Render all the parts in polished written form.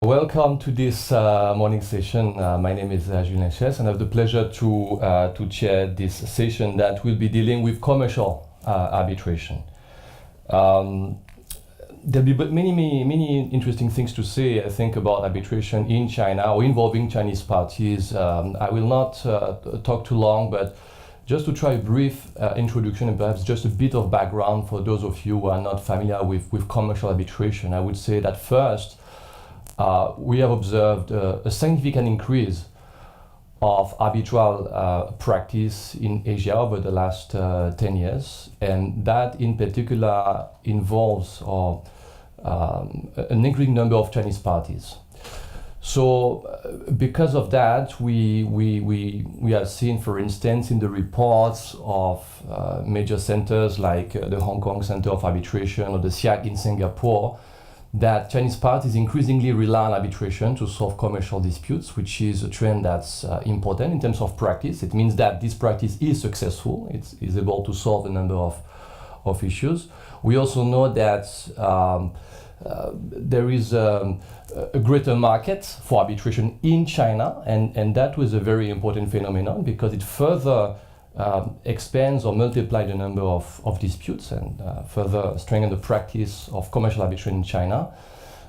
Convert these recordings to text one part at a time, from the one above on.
Welcome to this morning session. My name is Julien Chaisse, and I have the pleasure to chair this session that will be dealing with commercial arbitration. There'll be many interesting things to say, I think, about arbitration in China or involving Chinese parties. I will not talk too long, but just to try a brief introduction and perhaps just a bit of background for those of you who are not familiar with commercial arbitration. I would say that first, we have observed a significant increase of arbitral practice in Asia over the last 10 years, and that in particular involves an increasing number of Chinese parties. So because of that, we have seen, for instance, in the reports of major centers like the Hong Kong Center of Arbitration or the SIAC in Singapore, that Chinese parties increasingly rely on arbitration to solve commercial disputes, which is a trend that's important in terms of practice. It means that this practice is successful. It is able to solve a number of issues. We also know that there is a greater market for arbitration in China, and that was a very important phenomenon because it further expands or multiplies the number of disputes and further strengthen the practice of commercial arbitration in China.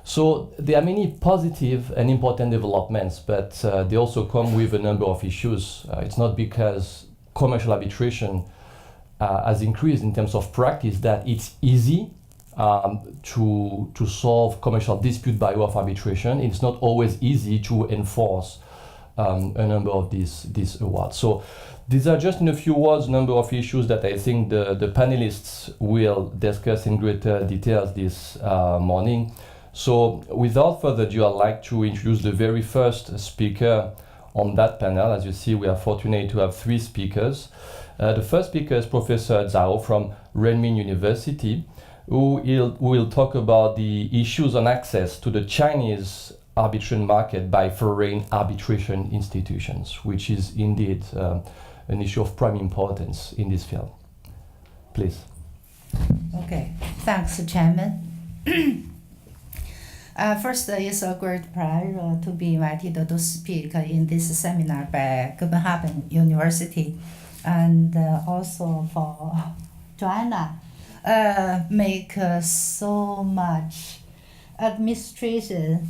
So there are many positive and important developments, but they also come with a number of issues. It's not because commercial arbitration has increased in terms of practice that it's easy to solve commercial dispute by way of arbitration. It's not always easy to enforce a number of these awards. So these are just in a few words, a number of issues that I think the panelists will discuss in greater details this morning. So without further ado, I'd like to introduce the very first speaker on that panel. As you see, we are fortunate to have three speakers. The first speaker is Professor Zhao from Renmin University, who will talk about the issues on access to the Chinese arbitration market by foreign arbitration institutions, which is indeed an issue of prime importance in this field. Please. Okay, thanks, Chairman. First, it's a great pleasure to be invited to speak in this seminar by Copenhagen University, and also for Joanna make so much administration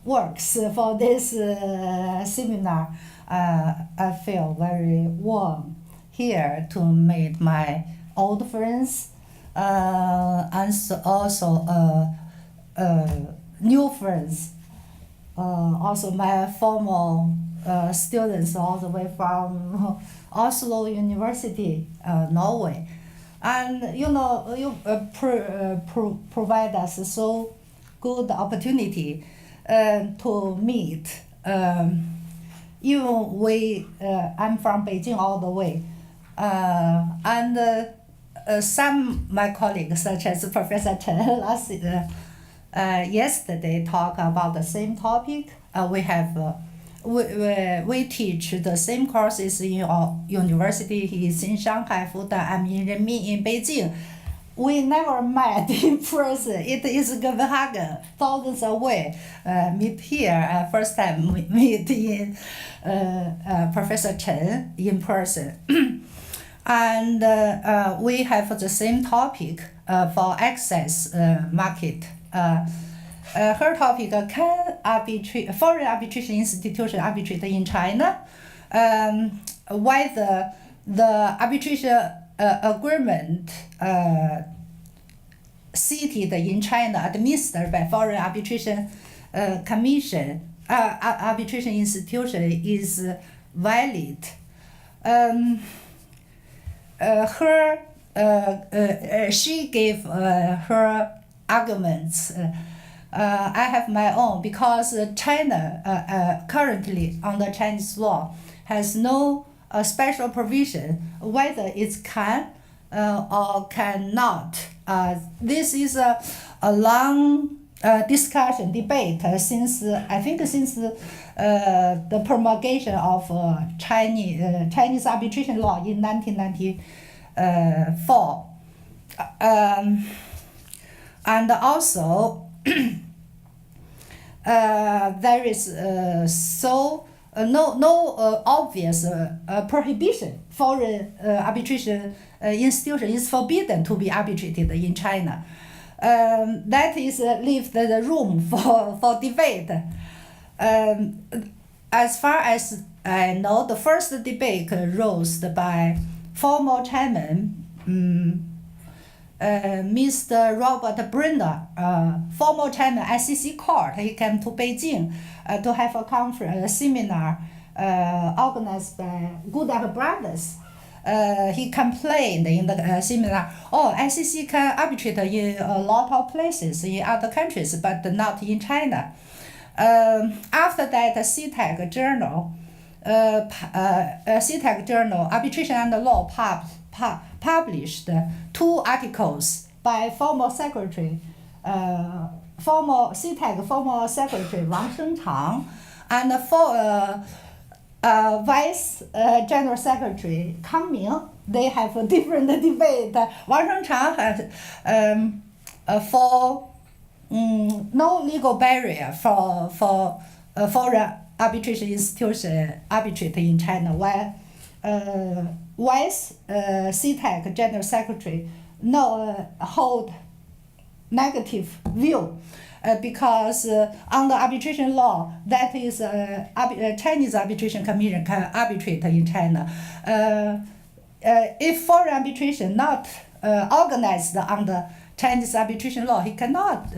works for this seminar. I feel very warm here to meet my old friends and also new friends. Also my former students all the way from Oslo University, Norway. And you know, you provide us so good opportunity to meet. I'm from Beijing all the way, and some my colleagues, such as Professor Chen, yesterday talk about the same topic. We teach the same courses in our university. He's in Shanghai, Fudan. I'm in Renmin in Beijing. We never met in person. It is Copenhagen, thousands away. Meet here, first time we meet in Professor Chen in person. And we have the same topic for access market. Her topic, can foreign arbitration institution arbitrate in China? Whether the arbitration agreement seated in China, administered by foreign arbitration commission, arbitration institution is valid. She gave her arguments. I have my own, because China currently under Chinese law has no special provision whether it can or cannot. This is a long discussion, debate since the promulgation of Chinese arbitration law in 1994. And also there is no obvious prohibition. Foreign arbitration institution is forbidden to be arbitrated in China. That is leave the room for debate. As far as I know, the first debate rose by former chairman Mr. Robert Brunner, former chairman ICC court. He came to Beijing to have a conference, a seminar organized by Goodall Brothers. He complained in the seminar, ICC can arbitrate in a lot of places in other countries, but not in China. After that, CTAG journal, Arbitration and Law, published 2 articles by former secretary, former CTAG former secretary Wang Shengchang, and Vice General Secretary Kang Ming. They have a different debate. Wang Shengchang has for no legal barrier for foreign arbitration institution arbitrate in China, while Vice CTAG General Secretary hold negative view. Because under arbitration law, that is Chinese Arbitration Commission can arbitrate in China. If foreign arbitration not organized under Chinese arbitration law, he cannot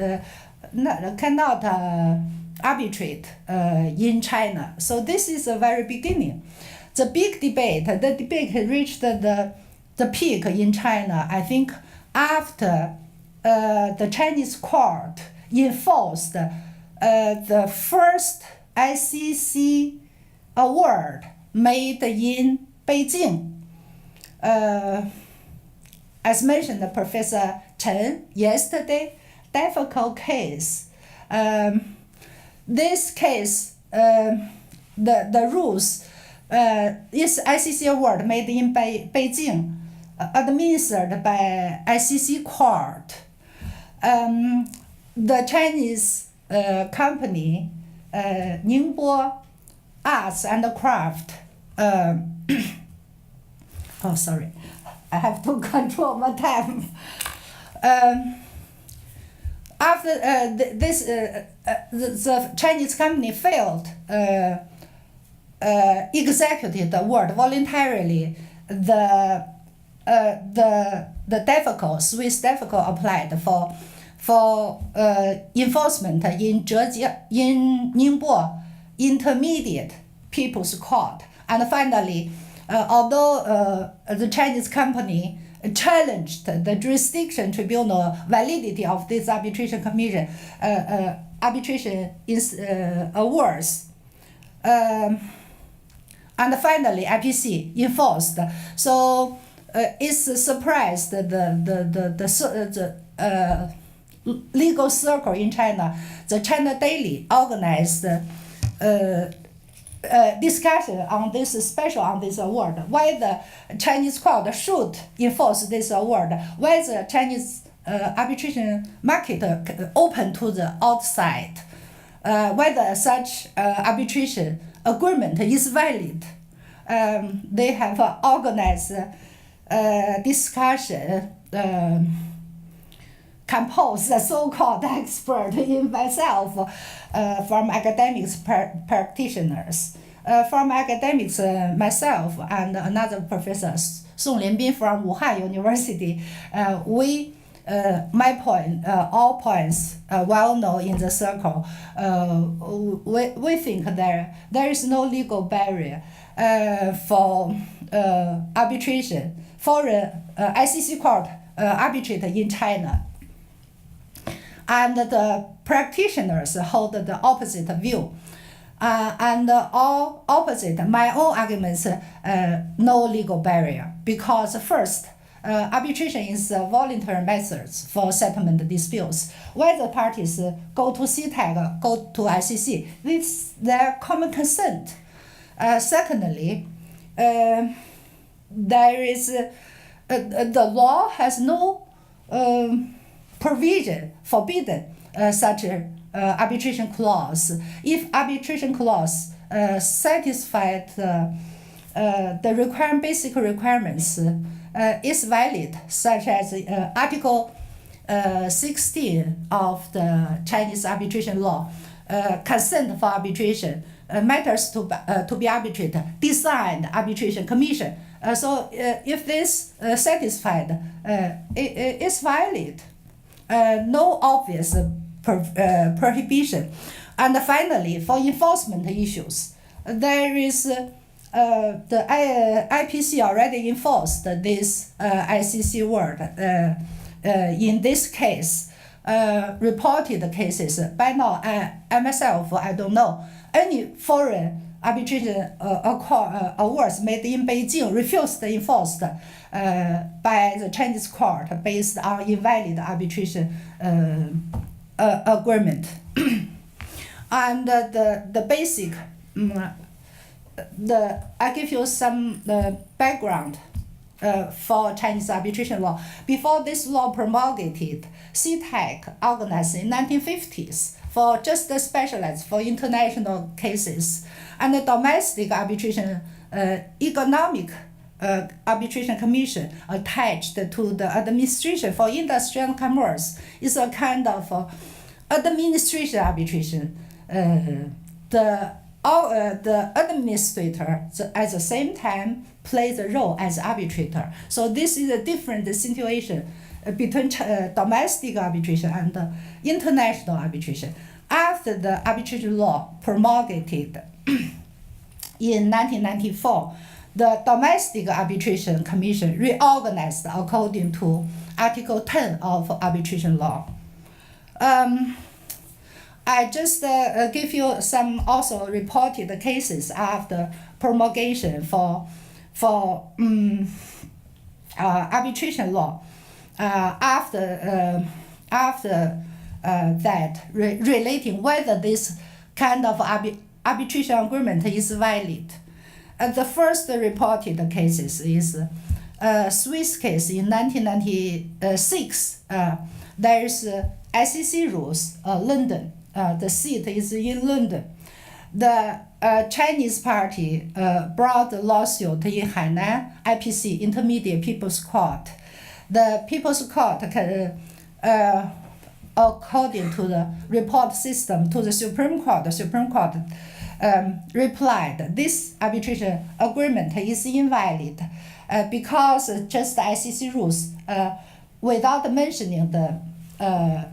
arbitrate in China. So this is the very beginning. The big debate, the debate reached the peak in China, I think, after the Chinese court enforced the first ICC award made in Beijing. As mentioned, Professor Chen yesterday, difficult case. This case, the rules is ICC award made in Beijing, administered by ICC court. The Chinese company Ningbo Arts and Craft. Sorry, I have to control my time. After the Chinese company failed executed the award voluntarily. The Swiss difficult applied for enforcement in Ningbo Intermediate People's Court, and finally, although the Chinese company challenged the jurisdiction tribunal validity of this arbitration commission arbitration awards, and finally IPC enforced. So it's surprised the legal circle in China. The China Daily organized discussion on this award, why the Chinese court should enforce this award, why the Chinese arbitration market open to the outside, whether such arbitration agreement is valid. They have organized discussion, composed the so-called expert in myself from academics practitioners. From academics myself and another professor, Song Lianbin from Wuhan University, my point, all points well known in the circle. We think there is no legal barrier for arbitration for ICC court arbitrate in China. And the practitioners hold the opposite view. And all opposite, my own arguments, no legal barrier. Because first, arbitration is voluntary methods for settlement disputes. Whether parties go to CTAG, go to ICC, with their common consent. Secondly, there is the law has no provision forbidden such arbitration clause. If arbitration clause satisfied the basic requirements is valid, such as Article 16 of the Chinese arbitration law, consent for arbitration, matters to be arbitrated, designed arbitration commission. So if this satisfied, it is valid. No obvious prohibition. And finally, for enforcement issues, there is the IPC already enforced this ICC word in this case. Reported cases by now, I myself, I don't know any foreign arbitration awards made in Beijing refused enforced by the Chinese court based on invalid arbitration agreement. And the basic, I give you some background for Chinese arbitration law. Before this law promulgated, CTEC organized in 1950s for just specialized for international cases, and the domestic arbitration economic arbitration commission attached to the administration for industry and commerce is a kind of administration arbitration. The administrator at the same time plays a role as arbitrator. So this is a different situation between domestic arbitration and international arbitration. After the arbitration law promulgated in 1994, the Domestic Arbitration Commission reorganized according to Article 10 of arbitration law. I just give you some also reported cases after promulgation for arbitration law. After that, relating whether this kind of arbitration agreement is valid. The first reported cases is Swiss case in 1996. There is ICC rules, London. The seat is in London. The Chinese party brought a lawsuit in Hainan IPC, Intermediate People's Court. The People's Court can, according to the report system to the Supreme Court, replied this arbitration agreement is invalid because just ICC rules without mentioning the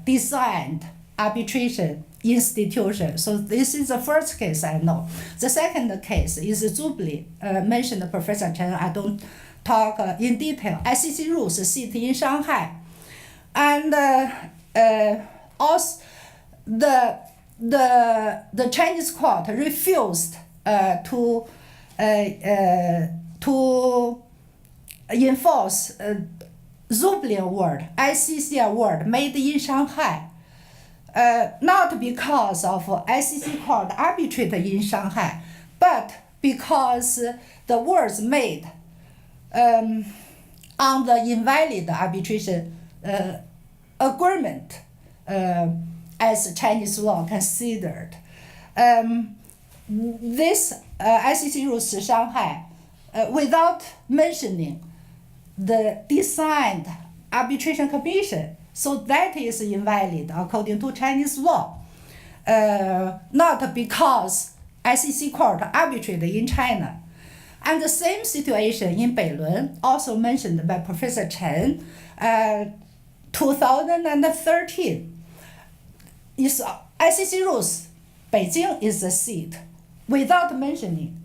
designed arbitration institution. So this is the first case I know. The second case is Zubli, mentioned Professor Chen. I don't talk in detail. ICC rules sit in Shanghai, and also the Chinese court refused to enforce Zubli award, ICC award made in Shanghai. Not because of ICC court arbitrated in Shanghai, but because the words made on the invalid arbitration agreement as Chinese law considered. This ICC rules Shanghai without mentioning the designed arbitration commission. So that is invalid according to Chinese law, not because ICC court arbitrated in China. And the same situation in Beilun, also mentioned by Professor Chen, 2013, is ICC rules, Beijing is the seat, without mentioning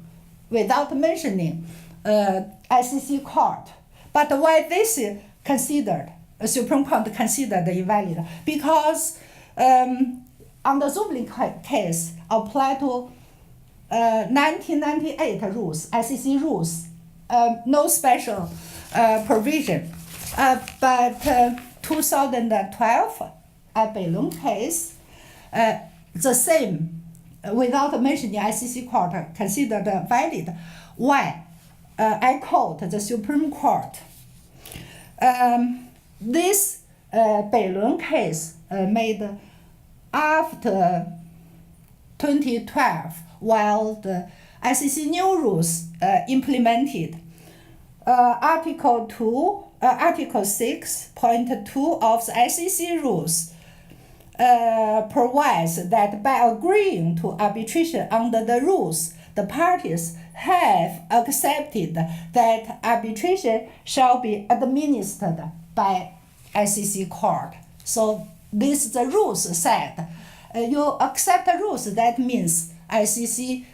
ICC court. But why this is considered? Supreme Court considered invalid because on the Zubli case applied to 1998 rules, ICC rules, no special provision. But 2012 Beilun case, the same, without mentioning ICC court, considered valid. Why? I quote the Supreme Court. This Beilun case made after 2012, while the ICC new rules implemented, Article 6.2 of the ICC rules provides that by agreeing to arbitration under the rules, the parties have accepted that arbitration shall be administered by ICC court. So this the rules said. You accept the rules, that means ICC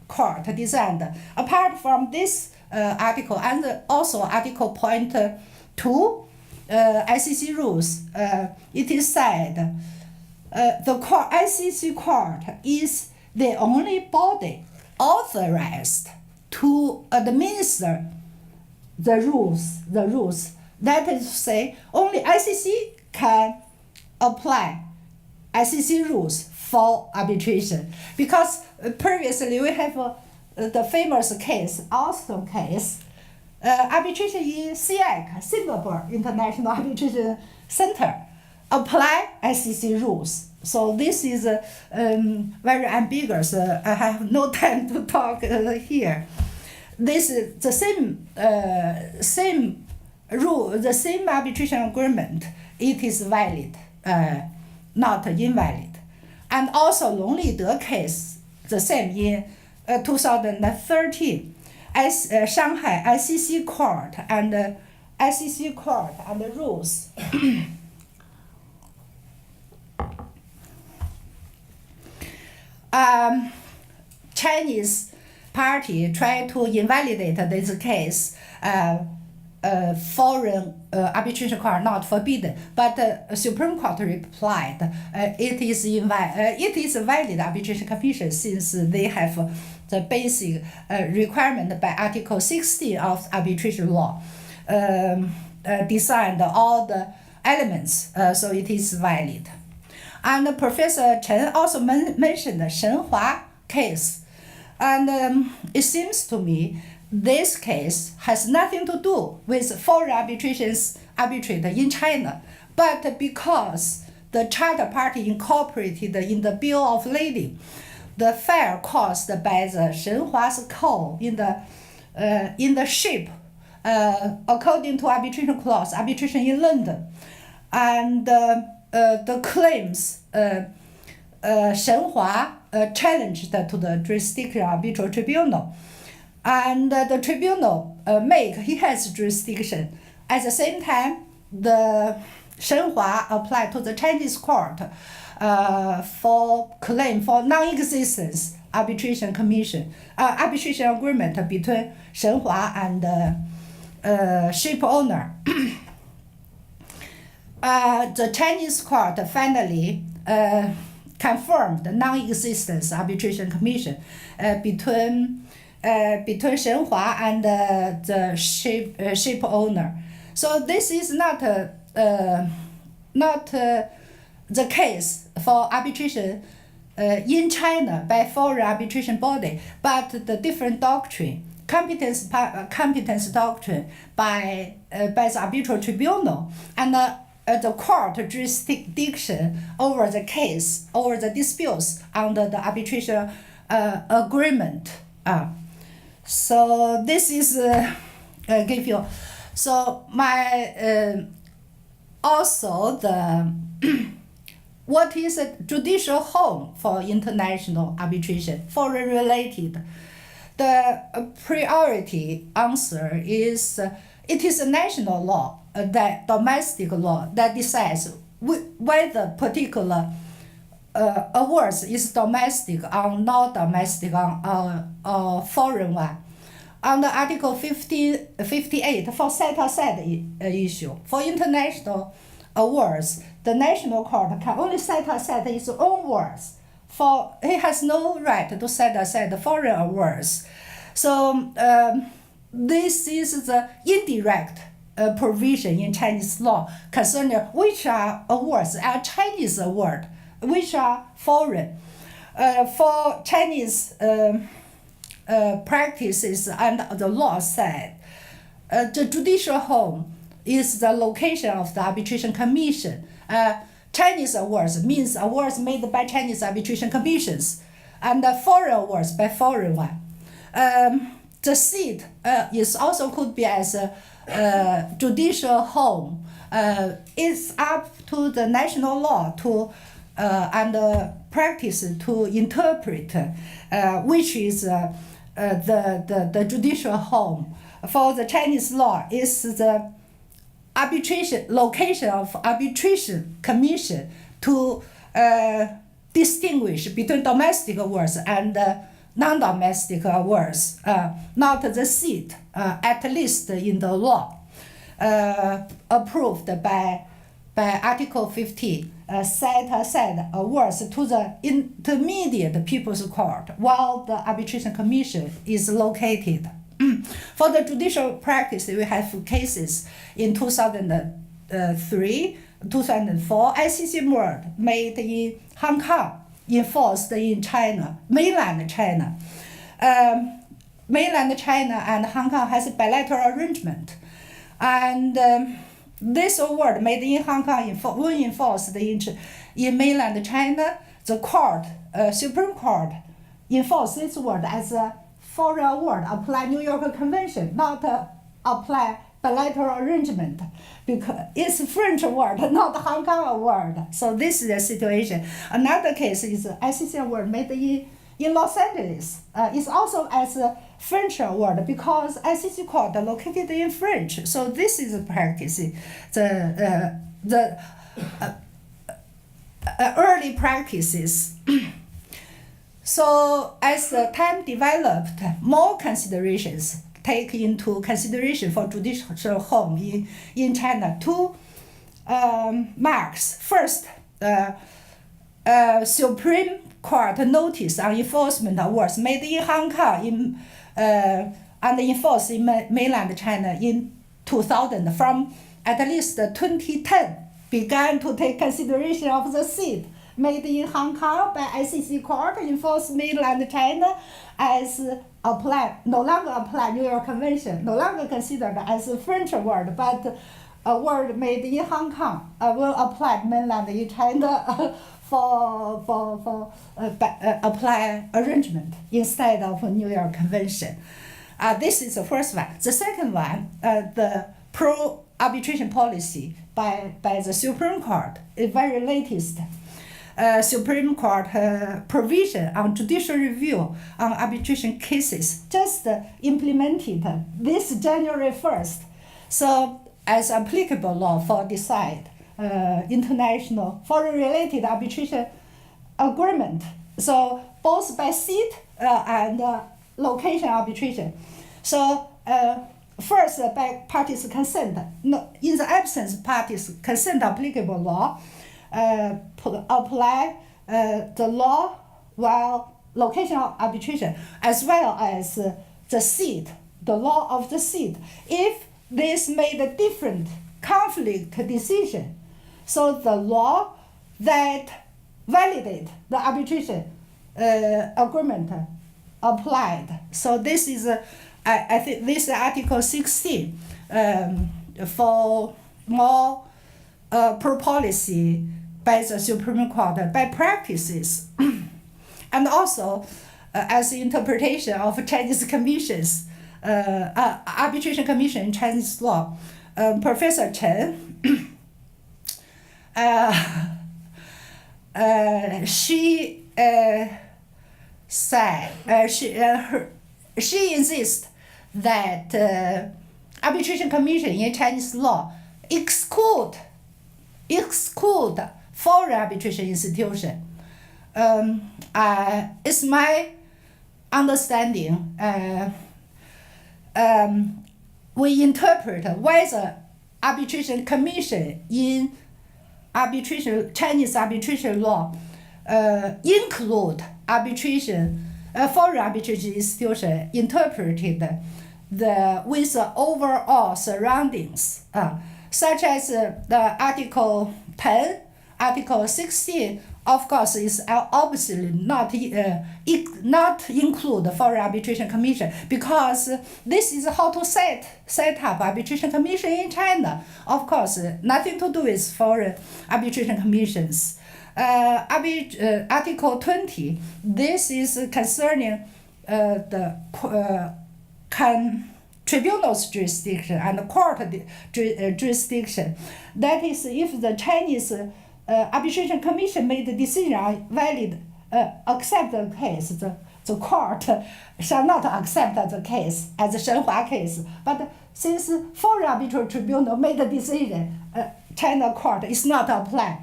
court designed. Apart from this article and also Article 2, ICC rules, it is said the ICC court is the only body authorized to administer the rules. That is to say, only ICC can apply ICC rules for arbitration. Because previously we have the famous case, Austin case, arbitration in SIAC, Singapore International Arbitration Center, apply ICC rules. So this is very ambiguous. I have no time to talk here. This is the same rule, the same arbitration agreement. It is valid, not invalid. And also Longlide case, the same in 2013, as Shanghai ICC court and the rules. Chinese party tried to invalidate this case. Foreign arbitration court not forbidden, but the Supreme Court replied it is a valid arbitration commission since they have the basic requirement by Article 16 of arbitration law, designed all the elements, so it is valid. And Professor Chen also mentioned the Shenhua case, and it seems to me this case has nothing to do with foreign arbitrator in China, but because the charter party incorporated in the Bill of Lading, the fire caused by the Shenhua's coal in the ship, according to arbitration clause, arbitration in London, and the claims Shenhua challenged to the jurisdiction arbitral tribunal. And the tribunal he has jurisdiction. At the same time, the Shenhua applied to the Chinese court for claim for non-existence arbitration agreement between Shenhua and ship owner. The Chinese court finally confirmed the non-existence arbitration commission between Shenhua and the ship owner. So this is not the case for arbitration in China by foreign arbitration body, but the different doctrine, competence doctrine by the arbitral tribunal, and the court jurisdiction over the case, over the disputes under the arbitration agreement. So this is give you. So my also the what is a judicial home for international arbitration, foreign related? The priority answer is it is a national law, that domestic law that decides whether particular awards is domestic or not domestic or foreign one. Under Article 58 for set-aside issue, for international awards, the national court can only set aside its own awards. For it has no right to set aside foreign awards. So this is the indirect provision in Chinese law concerning which are awards are Chinese award, which are foreign. For Chinese practices and the law said, the judicial home is the location of the arbitration commission. Chinese awards means awards made by Chinese arbitration commissions, and foreign awards by foreign one. The seat is also could be as a judicial home. It's up to the national law to and practice to interpret which is the judicial home. For the Chinese law, is the arbitration location of arbitration commission to distinguish between domestic awards and non-domestic awards, not the seat, at least in the law, approved by Article 50, set aside awards to the intermediate People's Court, while the Arbitration Commission is located. For the judicial practice, we have cases in 2003, 2004, ICC award made in Hong Kong, enforced in China, mainland China. Mainland China and Hong Kong has a bilateral arrangement. And this award made in Hong Kong when enforced in mainland China, the court, Supreme Court, enforced this award as a foreign award, apply New York Convention, not apply bilateral arrangement, because it's French award, not Hong Kong award. So this is the situation. Another case is ICC award made in Los Angeles. It's also as a French award because ICC court located in French. So this is a practice. The early practices. So as the time developed, more considerations take into consideration for judicial home in China. Two marks. First, Supreme Court notice on enforcement awards made in Hong Kong and enforced in mainland China in 2000 from at least 2010 began to take consideration of the seat made in Hong Kong by ICC Court, enforced mainland China as no longer apply New York Convention, no longer considered as a French award, but award made in Hong Kong will apply mainland in China for apply arrangement instead of New York Convention. This is the first one. The second one, the pro-arbitration policy by the Supreme Court, is very latest. Supreme Court provision on judicial review on arbitration cases just implemented this January 1st. So as applicable law for decide international foreign-related arbitration agreement. So both by seat and location arbitration. So first by parties' consent. No, in the absence of parties' consent applicable law, apply the law while location of arbitration as well as the seat, the law of the seat. If this made a different conflict decision, so the law that validate the arbitration agreement applied. So this is, I think this is Article 16 for more pro-policy by the Supreme Court, by practices, and also as interpretation of Chinese commissions, arbitration commission in Chinese law. Professor Chen, she said, she insists that arbitration commission in Chinese law exclude foreign arbitration institution. It's my understanding. We interpret whether arbitration commission in Chinese arbitration law include foreign arbitration institution interpreted with the overall surroundings, such as the Article 10, Article 16 of course, is obviously not include foreign arbitration commission, because this is how to set up arbitration commission in China. Of course, nothing to do with foreign arbitration commissions. Article 20, this is concerning the tribunal's jurisdiction and court jurisdiction. That is, if the Chinese arbitration commission made the decision on valid, accept the case, the court shall not accept the case as a Shenhua case. But since foreign arbitral tribunal made the decision, China court is not applied.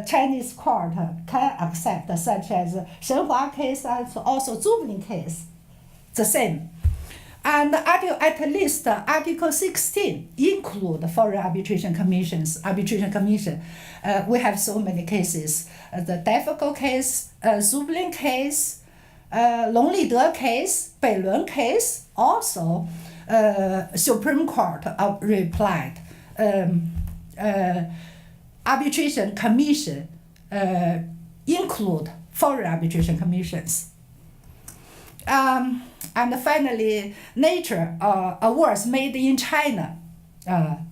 Chinese court can accept, such as Shenhua case and also Xiuwen case, the same. And at least Article 16 include foreign arbitration commissions. We have so many cases. The Defco case, Xiuwen case, Longlide case, Beilun case, also Supreme Court replied. Arbitration commission include foreign arbitration commissions. And finally, nature awards made in China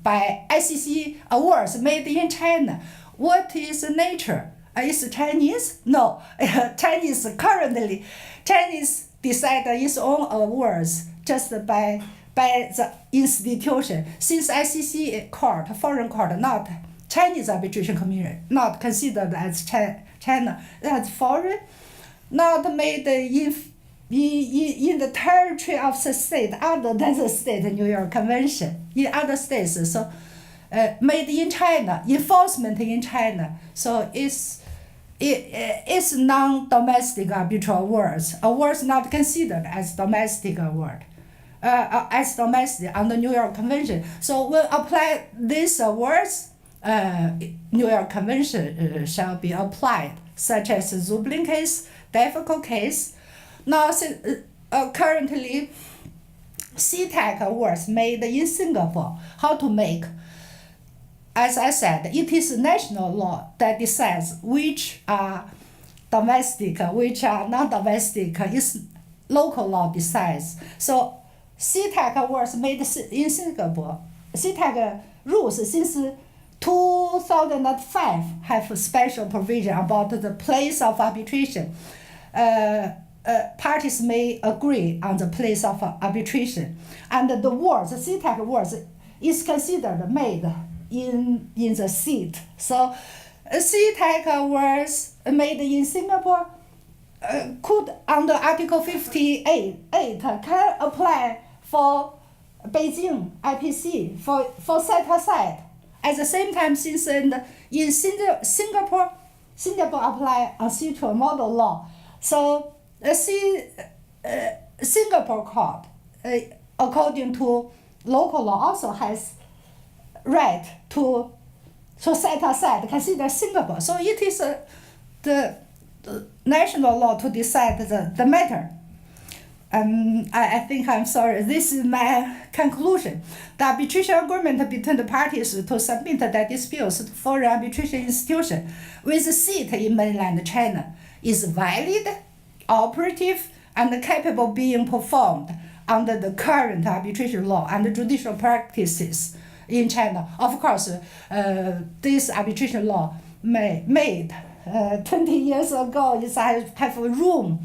by ICC awards made in China. What is nature? Is Chinese? No, Chinese decide its own awards just by the institution. Since ICC court, foreign court, not Chinese arbitration commission, not considered as China as foreign, not made in the territory of the state other than the state New York Convention in other states. So made in China, enforcement in China. So it's non-domestic arbitral awards not considered as domestic award. As domestic under New York Convention. So we'll apply these awards. New York Convention shall be applied, such as the Xiuwen case, Defco case. Now, currently, CTEC awards made in Singapore. How to make? As I said, it is national law that decides which are domestic, which are non-domestic. It's local law decides. So, CTEC awards made in Singapore. CTEC rules since 2005 have a special provision about the place of arbitration. Parties may agree on the place of arbitration, and the CTEC awards is considered made in the seat. So, CTEC awards made in Singapore could under Article 58 can apply for Beijing IPC for set aside. At the same time, since in Singapore apply a mutual model law, so Singapore court, according to local law, also has right to set aside, consider Singapore. So it is the national law to decide the matter. I think I'm sorry. This is my conclusion. The arbitration agreement between the parties to submit their disputes to foreign arbitration institution with a seat in mainland China is valid, operative, and capable of being performed under the current arbitration law and judicial practices in China. Of course, this arbitration law made 20 years ago is have room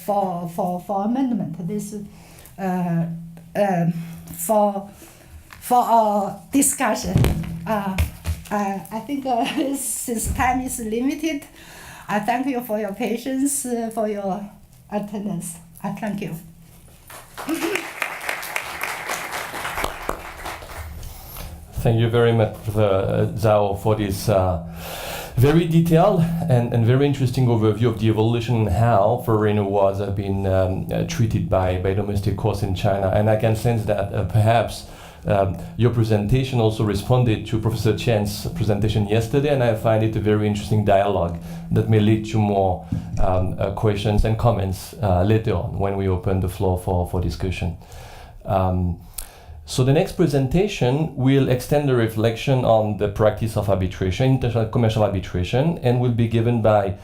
for amendment. This for our discussion. I think since time is limited, I thank you for your patience, for your attendance. I thank you. Thank you very much, Zhao, for this very detailed and very interesting overview of the evolution and how foreign awards have been treated by domestic courts in China. And I can sense that perhaps your presentation also responded to Professor Chen's presentation yesterday, and I find it a very interesting dialogue that may lead to more questions and comments later on when we open the floor for discussion. So the next presentation will extend the reflection on the practice of arbitration, international commercial arbitration, and will be given by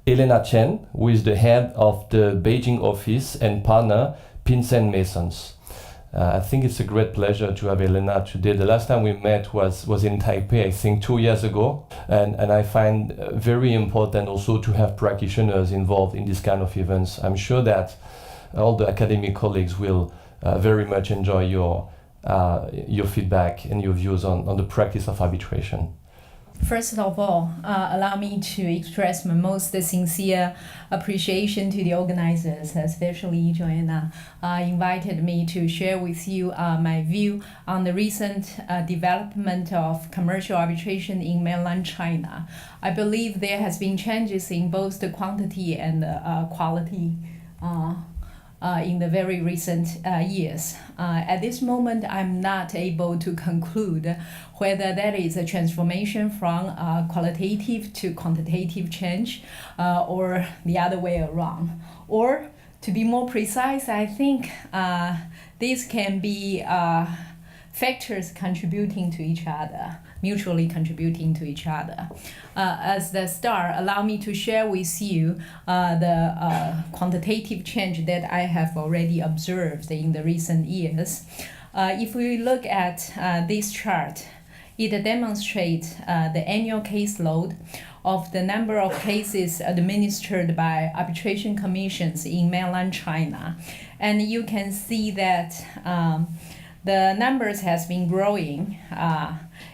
Helena Chen, who is the head of the Beijing office and partner Pinsent Masons. I think it's a great pleasure to have Helena today. The last time we met was in Taipei, I think 2 years ago. And I find very important also to have practitioners involved in this kind of events. I'm sure that all the academic colleagues will very much enjoy your feedback and your views on the practice of arbitration. First of all, allow me to express my most sincere appreciation to the organizers, especially Joanna, invited me to share with you my view on the recent development of commercial arbitration in mainland China. I believe there has been changes in both the quantity and quality in the very recent years. At this moment, I'm not able to conclude whether that is a transformation from qualitative to quantitative change or the other way around. Or to be more precise, I think these can be factors contributing to each other, mutually contributing to each other. As the start, allow me to share with you the quantitative change that I have already observed in the recent years. If we look at this chart, it demonstrates the annual caseload of the number of cases administered by arbitration commissions in mainland China. And you can see that the numbers has been growing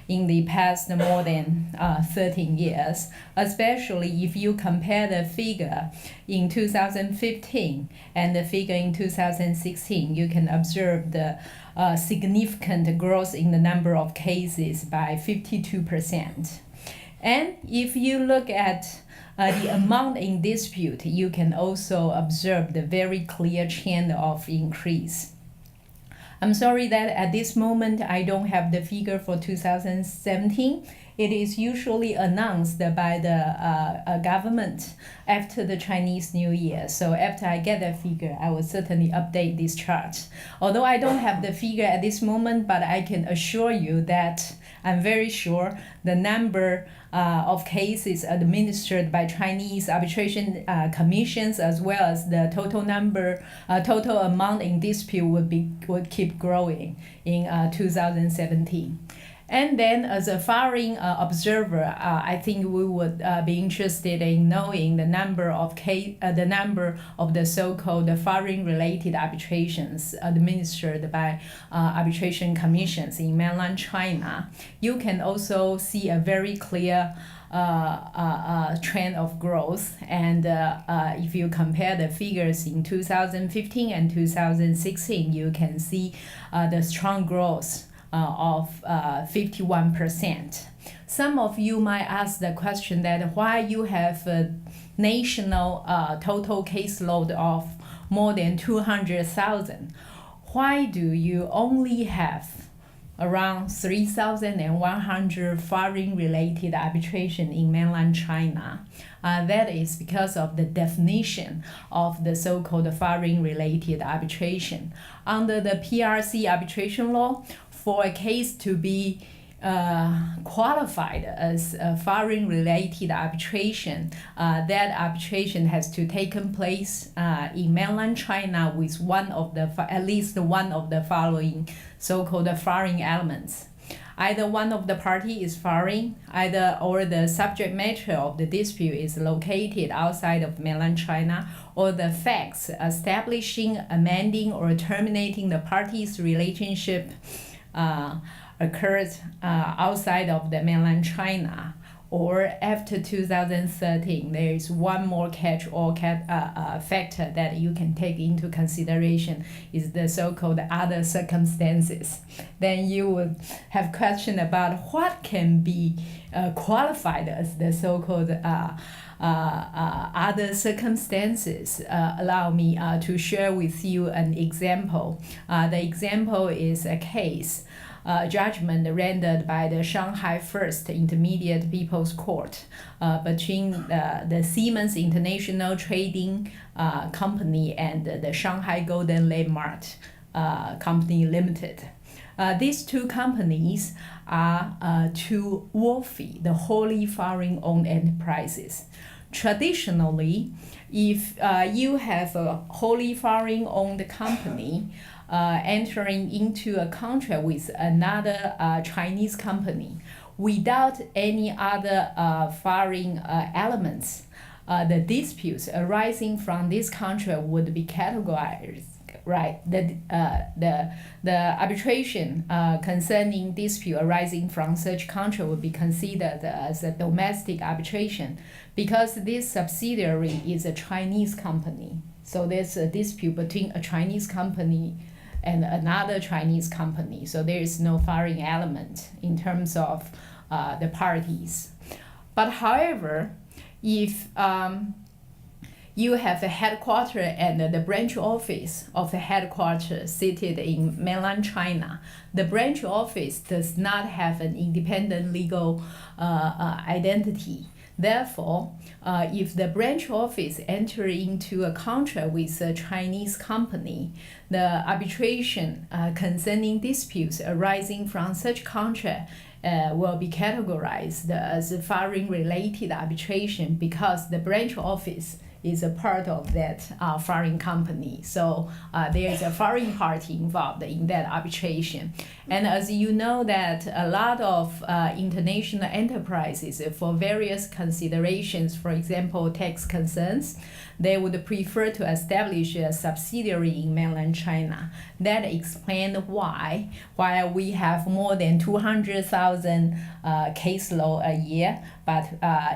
in the past more than 13 years, especially if you compare the figure in 2015 and the figure in 2016, you can observe the significant growth in the number of cases by 52%. And if you look at the amount in dispute, you can also observe the very clear trend of increase. I'm sorry that at this moment I don't have the figure for 2017. It is usually announced by the government after the Chinese New Year. So after I get that figure, I will certainly update this chart. Although I don't have the figure at this moment, but I can assure you that I'm very sure the number of cases administered by Chinese arbitration commissions, as well as the total amount in dispute would keep growing in 2017. And then, as a foreign observer, I think we would be interested in knowing the number of the so-called foreign-related arbitrations administered by arbitration commissions in mainland China. You can also see a very clear trend of growth, and if you compare the figures in 2015 and 2016, you can see the strong growth of 51%. Some of you might ask the question that why you have a national total caseload of more than 200,000, why do you only have around 3,100 foreign-related arbitration in mainland China? That is because of the definition of the so-called foreign-related arbitration. Under the PRC arbitration law, for a case to be qualified as a foreign-related arbitration, that arbitration has to take place in mainland China with at least one of the following so-called foreign elements. Either one of the party is foreign, or the subject matter of the dispute is located outside of mainland China, or the facts establishing, amending, or terminating the parties' relationship occurs outside of the mainland China, or after 2013. There is one more catch-all factor that you can take into consideration, is the so-called other circumstances. Then you would have question about what can be qualified as the so-called other circumstances. Allow me to share with you an example. The example is a case judgment rendered by the Shanghai First Intermediate People's Court between the Siemens International Trading Company and the Shanghai Golden Landmark Company Limited. These two companies are two WOFE, the wholly foreign-owned enterprises. Traditionally, if you have a wholly foreign-owned company entering into a contract with another Chinese company without any other foreign elements, the disputes arising from this contract would be categorized. Right, the arbitration concerning dispute arising from such contract would be considered as a domestic arbitration because this subsidiary is a Chinese company. So there's a dispute between a Chinese company and another Chinese company. So there is no foreign element in terms of the parties. But however, if you have the headquarters and the branch office of the headquarters seated in mainland China. The branch office does not have an independent legal identity. Therefore, if the branch office enter into a contract with a Chinese company, the arbitration concerning disputes arising from such contract will be categorized as foreign-related arbitration because the branch office is a part of that foreign company. So there is a foreign party involved in that arbitration. And as you know that a lot of international enterprises, for various considerations, for example, tax concerns, they would prefer to establish a subsidiary in mainland China. That explains why, while we have more than 200,000 caseload a year, but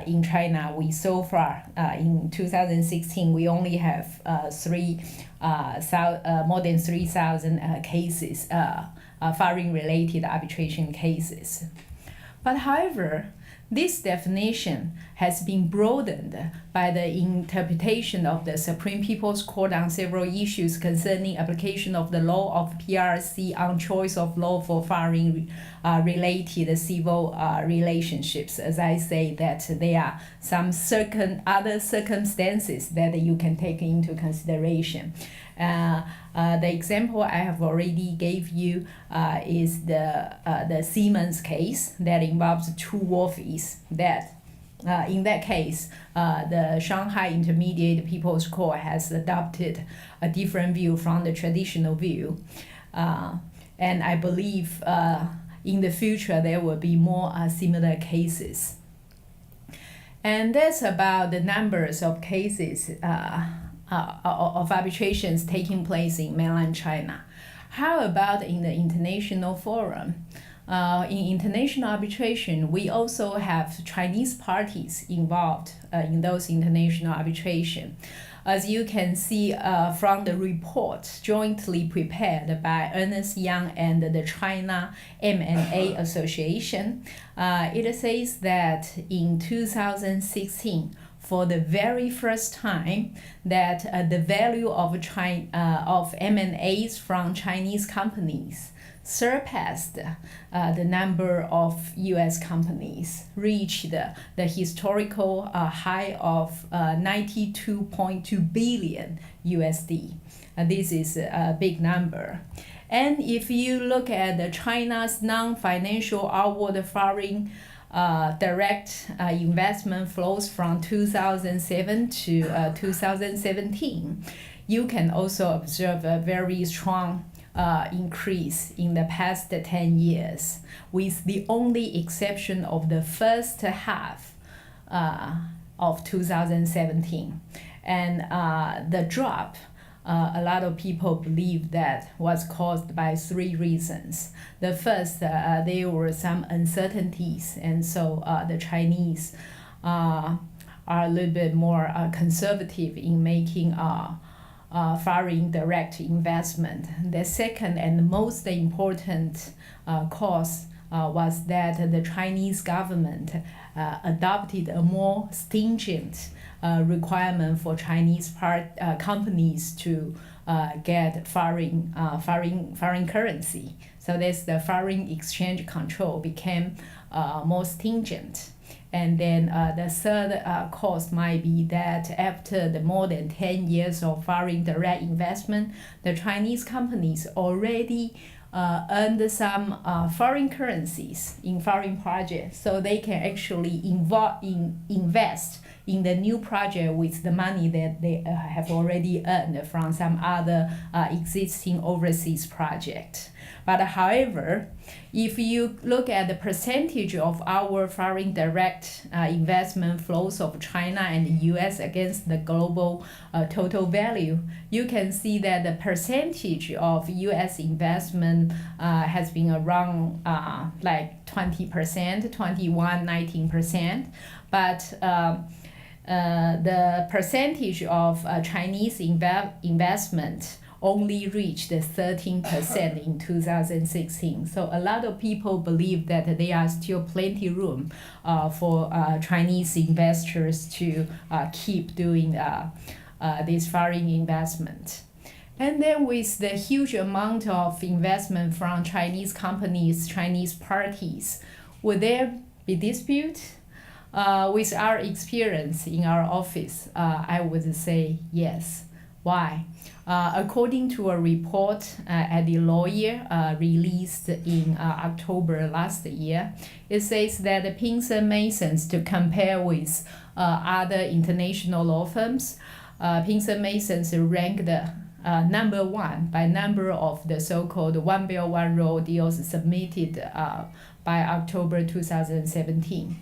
in China, we so far, in 2016, we only have more than 3,000 cases, foreign-related arbitration cases. But however, this definition has been broadened by the interpretation of the Supreme People's Court on several issues concerning application of the law of PRC on choice of law for foreign-related civil relationships. As I say, that there are some other circumstances that you can take into consideration. The example I have already gave you is the Siemens case that involves two WOFEs that in that case, the Shanghai Intermediate People's Court has adopted a different view from the traditional view. And I believe in the future there will be more similar cases. And that's about the numbers of cases of arbitrations taking place in mainland China. How about in the international forum? In international arbitration, we also have Chinese parties involved in those international arbitration. As you can see from the report jointly prepared by Ernst & Young and the China M&A Association, it says that in 2016, for the very first time, that the value of M&As from Chinese companies surpassed the number of U.S. companies, reached the historical high of 92.2 billion USD. This is a big number. And if you look at China's non-financial outward foreign direct investment flows from 2007 to 2017, you can also observe a very strong increase in the past 10 years, with the only exception of the first half of 2017. And the drop, a lot of people believe that was caused by three reasons. The first, there were some uncertainties, and so the Chinese are a little bit more conservative in making foreign direct investment. The second and most important cause was that the Chinese government adopted a more stringent requirement for Chinese companies to get foreign currency. So that's the foreign exchange control became more stringent. And then the third cause might be that after the more than 10 years of foreign direct investment, the Chinese companies already earned some foreign currencies in foreign projects, so they can actually invest in the new project with the money that they have already earned from some other existing overseas project. But however, if you look at the percentage of our foreign direct investment flows of China and the US against the global total value, you can see that the percentage of US investment has been around like 20%, 21, 19%. But the percentage of Chinese investment only reached 13% in 2016. So a lot of people believe that there are still plenty room for Chinese investors to keep doing this foreign investment. And then with the huge amount of investment from Chinese companies, Chinese parties, would there be dispute? With our experience in our office, I would say yes. Why? According to a report at the lawyer released in October last year, it says that the Pinsent Masons, to compare with other international law firms, Pinsent Masons ranked number one by number of the so-called One Belt One Road deals submitted by October 2017.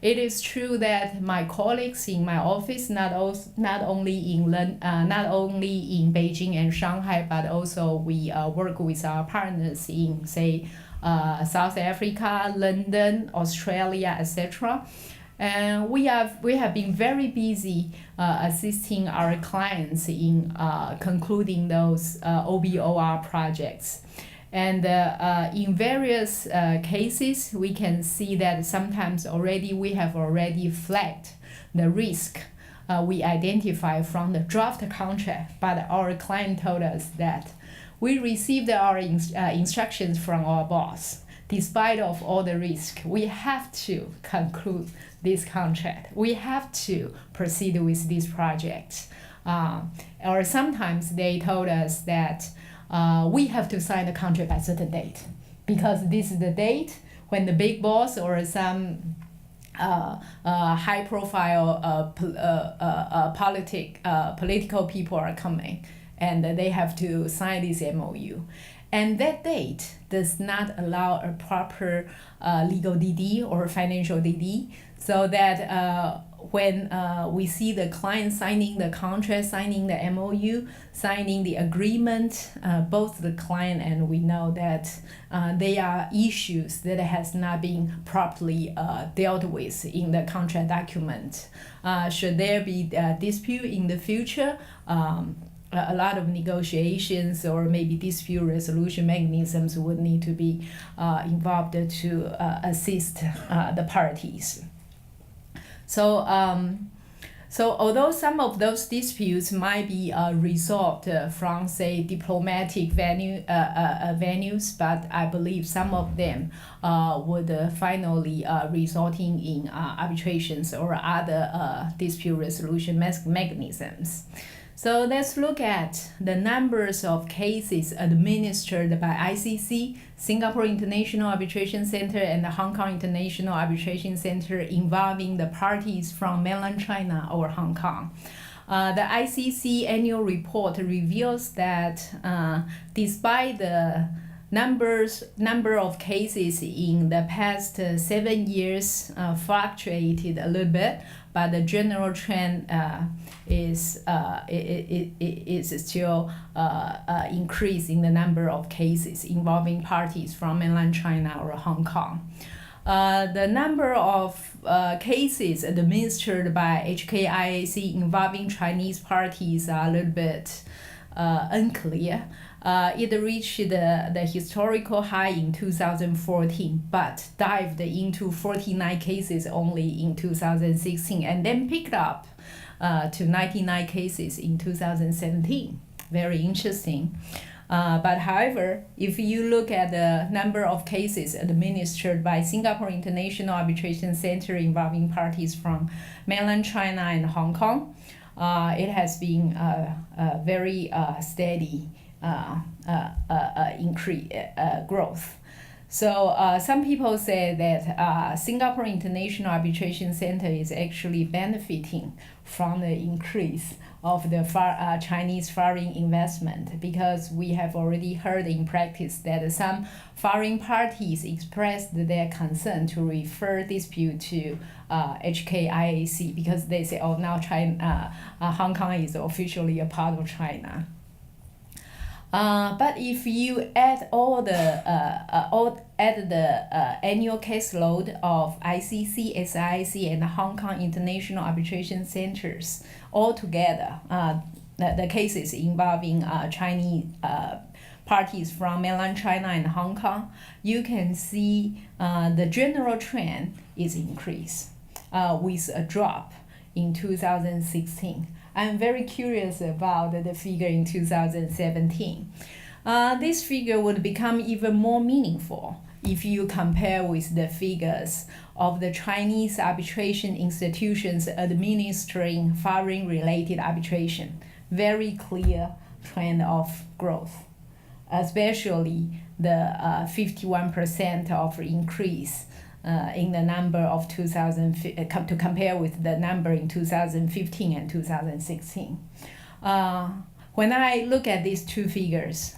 It is true that my colleagues in my office, not only in Beijing and Shanghai, but also we work with our partners in, say, South Africa, London, Australia, etc. And we have been very busy assisting our clients in concluding those OBOR projects. And in various cases, we can see that sometimes we have already flagged the risk we identify from the draft contract, but our client told us that we received our instructions from our boss. Despite of all the risk, we have to conclude this contract. We have to proceed with this project. Or sometimes they told us that we have to sign the contract by a certain date, because this is the date when the big boss or some high-profile political people are coming, and they have to sign this MOU. And that date does not allow a proper legal DD or financial DD, so that when we see the client signing the contract, signing the MOU, signing the agreement, both the client and we know that there are issues that has not been properly dealt with in the contract document. Should there be a dispute in the future, a lot of negotiations or maybe dispute resolution mechanisms would need to be involved to assist the parties. So although some of those disputes might be resolved from, say, diplomatic venues, but I believe some of them would finally resulting in arbitrations or other dispute resolution mechanisms. So let's look at the numbers of cases administered by ICC, Singapore International Arbitration Center, and the Hong Kong International Arbitration Center involving the parties from mainland China or Hong Kong. The ICC annual report reveals that despite the number of cases in the past 7 years fluctuated a little bit, but the general trend is still increasing the number of cases involving parties from mainland China or Hong Kong. The number of cases administered by HKIAC involving Chinese parties are a little bit unclear. It reached the historical high in 2014, but dived into 49 cases only in 2016, and then picked up to 99 cases in 2017. Very interesting. But however, if you look at the number of cases administered by Singapore International Arbitration Center involving parties from mainland China and Hong Kong, it has been very steady growth. So some people say that Singapore International Arbitration Center is actually benefiting from the increase of the Chinese foreign investment, because we have already heard in practice that some foreign parties expressed their concern to refer dispute to HKIAC, because they say, oh, now Hong Kong is officially a part of China. But if you add all the annual caseload of ICC, SIC, and Hong Kong International Arbitration Centers all together, the cases involving Chinese parties from mainland China and Hong Kong, you can see the general trend is increase with a drop in 2016. I'm very curious about the figure in 2017. This figure would become even more meaningful if you compare with the figures of the Chinese arbitration institutions administering foreign-related arbitration. Very clear trend of growth, especially the 51% of increase in the number of to compare with the number in 2015 and 2016. When I look at these two figures,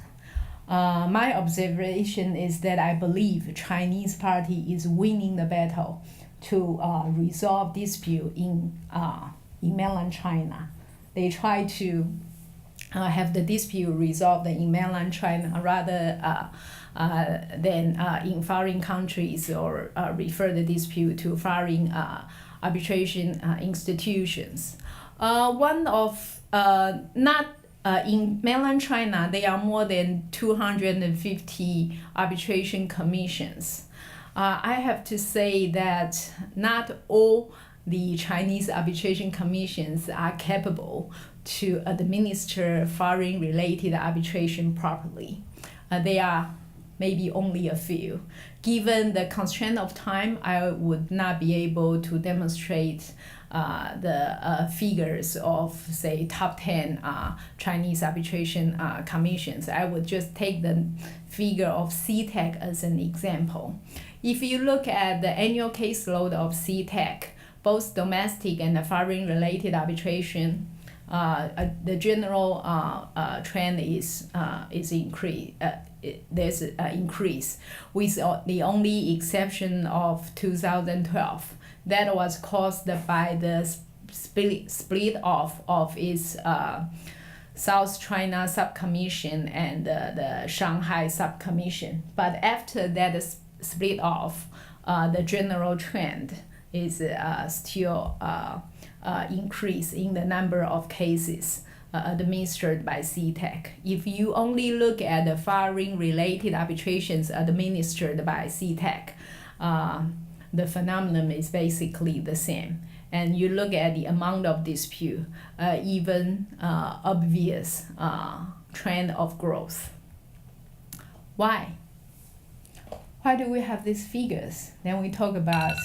my observation is that I believe the Chinese party is winning the battle to resolve dispute in mainland China. They try to have the dispute resolved in mainland China rather than in foreign countries, or refer the dispute to foreign arbitration institutions. In mainland China, there are more than 250 arbitration commissions. I have to say that not all the Chinese arbitration commissions are capable to administer foreign-related arbitration properly. There are maybe only a few. Given the constraint of time, I would not be able to demonstrate the figures of, say, top 10 Chinese arbitration commissions. I would just take the figure of CTEC as an example. If you look at the annual caseload of CTEC, both domestic and foreign-related arbitration, the general trend is increase. There's an increase, with the only exception of 2012. That was caused by the split off of its South China Subcommission and the Shanghai Subcommission. But after that split off, the general trend is still increase in the number of cases administered by CTEC. If you only look at the foreign-related arbitrations administered by CTEC, the phenomenon is basically the same. And you look at the amount of dispute, even obvious trend of growth. Why? Why do we have these figures? Then we talk about,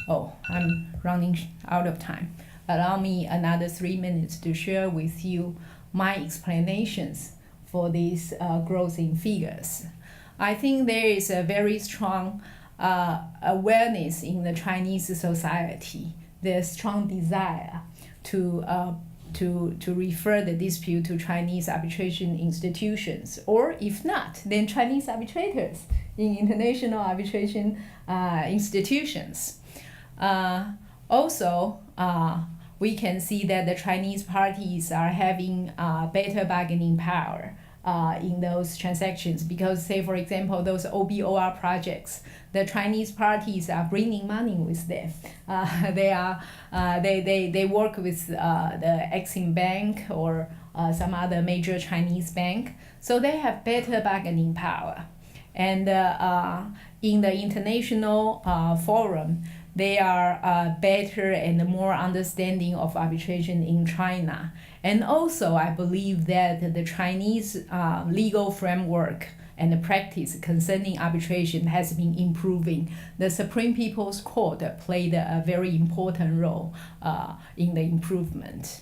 oh, I'm running out of time. Allow me another 3 minutes to share with you my explanations for this growth in figures. I think there is a very strong awareness in the Chinese society. There's strong desire to refer the dispute to Chinese arbitration institutions, or if not, then Chinese arbitrators in international arbitration institutions. Also, we can see that the Chinese parties are having better bargaining power in those transactions, because, say, for example, those OBOR projects, the Chinese parties are bringing money with them. They work with the Exim Bank or some other major Chinese bank, so they have better bargaining power. And in the international forum, they are better and more understanding of arbitration in China. And also, I believe that the Chinese legal framework and the practice concerning arbitration has been improving. The Supreme People's Court played a very important role in the improvement.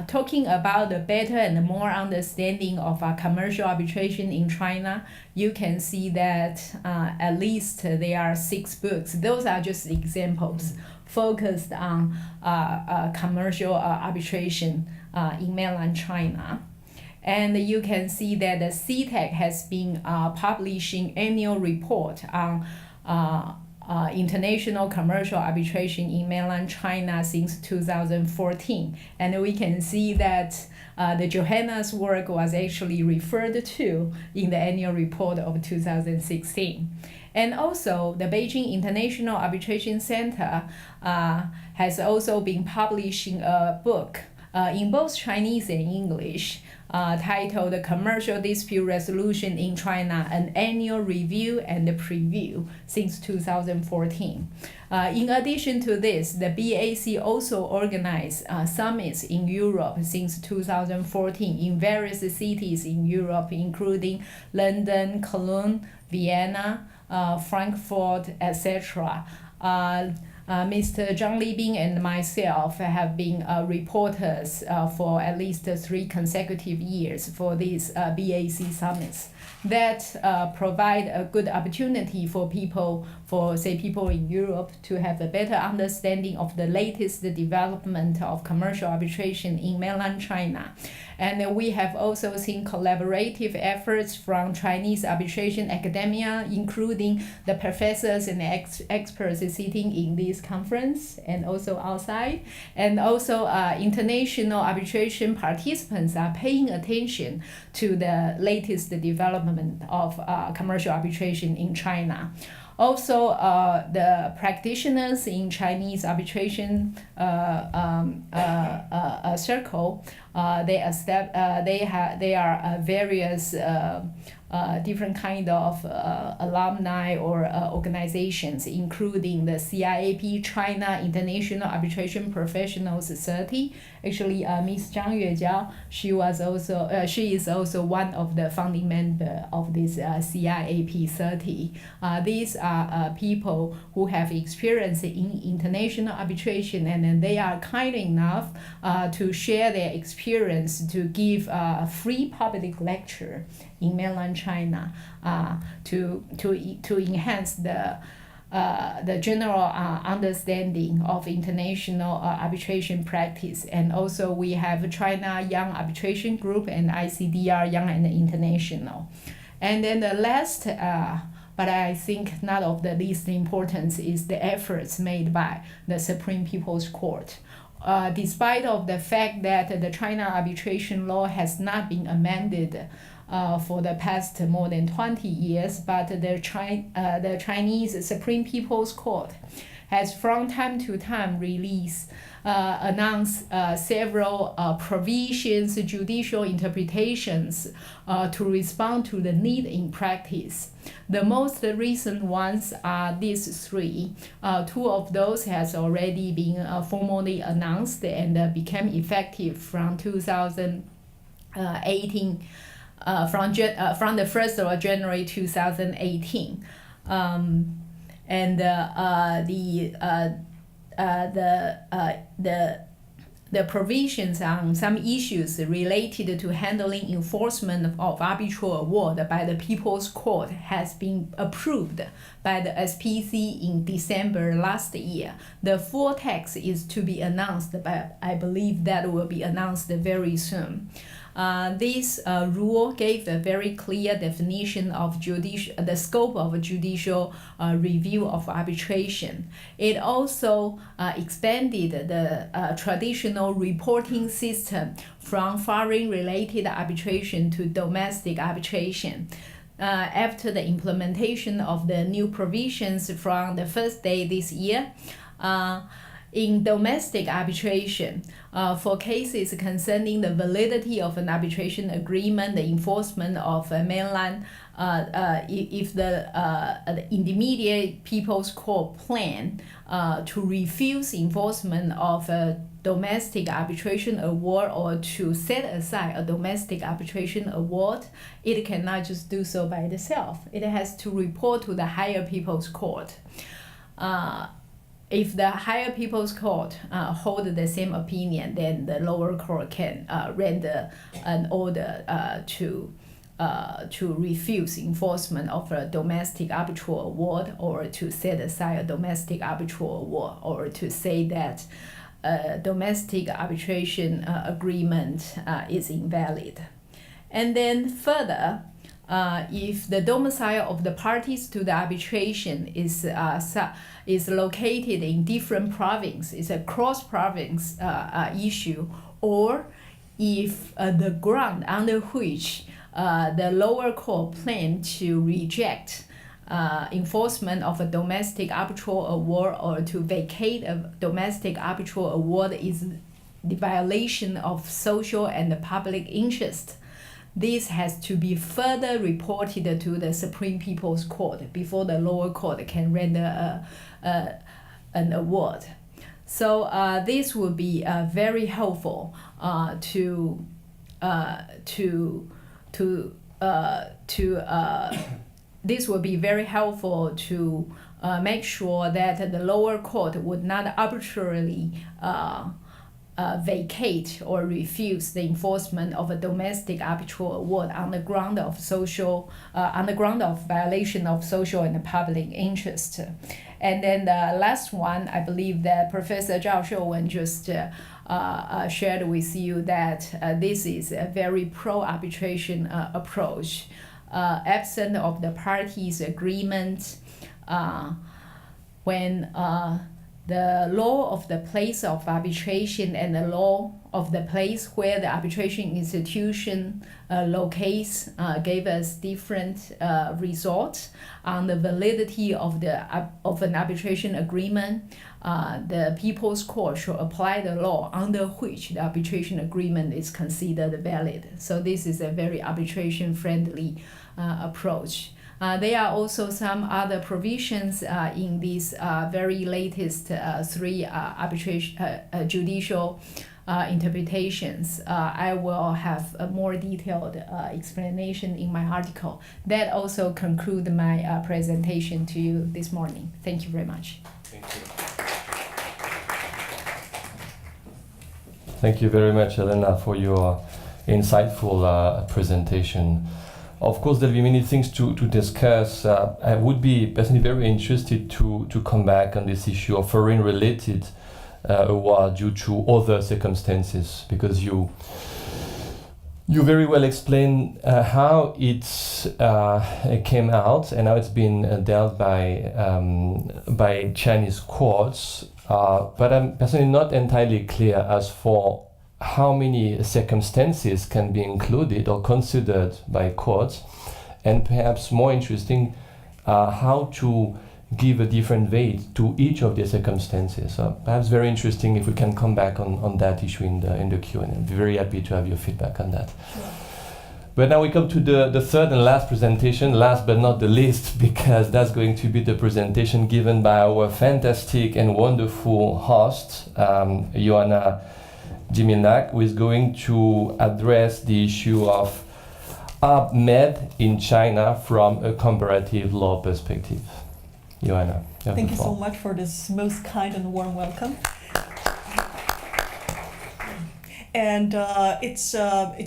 talking about the better and more understanding of commercial arbitration in China, you can see that at least there are 6 books. Those are just examples focused on commercial arbitration in mainland China. And you can see that the CTEC has been publishing annual report on international commercial arbitration in mainland China since 2014. And we can see that the Joanna's work was actually referred to in the annual report of 2016. And also, the Beijing International Arbitration Center has also been publishing a book in both Chinese and English titled Commercial Dispute Resolution in China, an Annual Review and Preview since 2014. In addition to this, the BAC also organized summits in Europe since 2014 in various cities in Europe, including London, Cologne, Vienna, Frankfurt, etc. Mr. Zhang Libing and myself have been reporters for at least 3 consecutive years for these BAC summits that provide a good opportunity for people, people in Europe to have a better understanding of the latest development of commercial arbitration in mainland China. And we have also seen collaborative efforts from Chinese arbitration academia, including the professors and experts sitting in this conference and also outside. And also international arbitration participants are paying attention to the latest development of commercial arbitration in China. Also, the practitioners in Chinese arbitration circle, they are various different kind of alumni or organizations, including the CIAP China International Arbitration Professionals Society. Actually, Ms. Zhang Yuejiao, she is also one of the founding members of this CIAP 30. These are people who have experience in international arbitration, and they are kind enough to share their experience to give a free public lecture in mainland China to enhance the general understanding of international arbitration practice. And also we have China Young Arbitration Group and ICDR Young and International. And then the last, but I think not of the least importance, is the efforts made by the Supreme People's Court. Despite of the fact that the China arbitration law has not been amended for the past more than 20 years, but the Chinese Supreme People's Court has from time to time announced several provisions, judicial interpretations to respond to the need in practice. The most recent ones are these 3. 2 of those has already been formally announced and became effective from 2018. From the 1st of January 2018, the provisions on some issues related to handling enforcement of arbitral award by the People's Court has been approved by the SPC in December last year. The full text is to be announced, but I believe that will be announced very soon. This rule gave a very clear definition of the scope of judicial review of arbitration. It also expanded the traditional reporting system from foreign-related arbitration to domestic arbitration. After the implementation of the new provisions from the first day this year, in domestic arbitration, for cases concerning the validity of an arbitration agreement, the enforcement of a mainland, if the intermediate People's Court plan to refuse enforcement of a domestic arbitration award or to set aside a domestic arbitration award, it cannot just do so by itself. It has to report to the higher People's Court. if the higher people's court hold the same opinion, then the lower court can render an order to refuse enforcement of a domestic arbitral award, or to set aside a domestic arbitral award, or to say that a domestic arbitration agreement is invalid. And then further, if the domicile of the parties to the arbitration is located in different provinces, it's a cross-province issue, or if the ground under which the lower court plan to reject enforcement of a domestic arbitral award or to vacate a domestic arbitral award is the violation of social and public interest, this has to be further reported to the Supreme People's Court before the lower court can render an award. So this will be very helpful this will be very helpful to make sure that the lower court would not arbitrarily vacate or refuse the enforcement of a domestic arbitral award on the ground of violation of social and public interest. And then the last one, I believe that Professor Zhao Xiuwen just shared with you that this is a very pro-arbitration approach. Absent of the parties' agreement, when the law of the place of arbitration and the law of the place where the arbitration institution locates gave us different results on the validity of an arbitration agreement, the People's Court should apply the law under which the arbitration agreement is considered valid. So this is a very arbitration-friendly approach. There are also some other provisions in these very latest three judicial interpretations. I will have a more detailed explanation in my article. That also concludes my presentation to you this morning. Thank you very much. Thank you. Thank you very much, Helena, for your insightful presentation. Of course, there'll be many things to discuss. I would be personally very interested to come back on this issue of foreign-related award due to other circumstances, because you very well explained how it came out and how it's been dealt by Chinese courts. But I'm personally not entirely clear as for how many circumstances can be included or considered by courts, and perhaps more interesting, how to give a different weight to each of the circumstances. Perhaps very interesting if we can come back on that issue in the Q&A. I'd be very happy to have your feedback on that. Sure. But now we come to the third and last presentation, last but not the least, because that's going to be the presentation given by our fantastic and wonderful host, Joanna Jemielniak, who is going to address the issue of Arb-Med in China from a comparative law perspective. Joanna, thank you so much for this most kind and warm welcome. And it's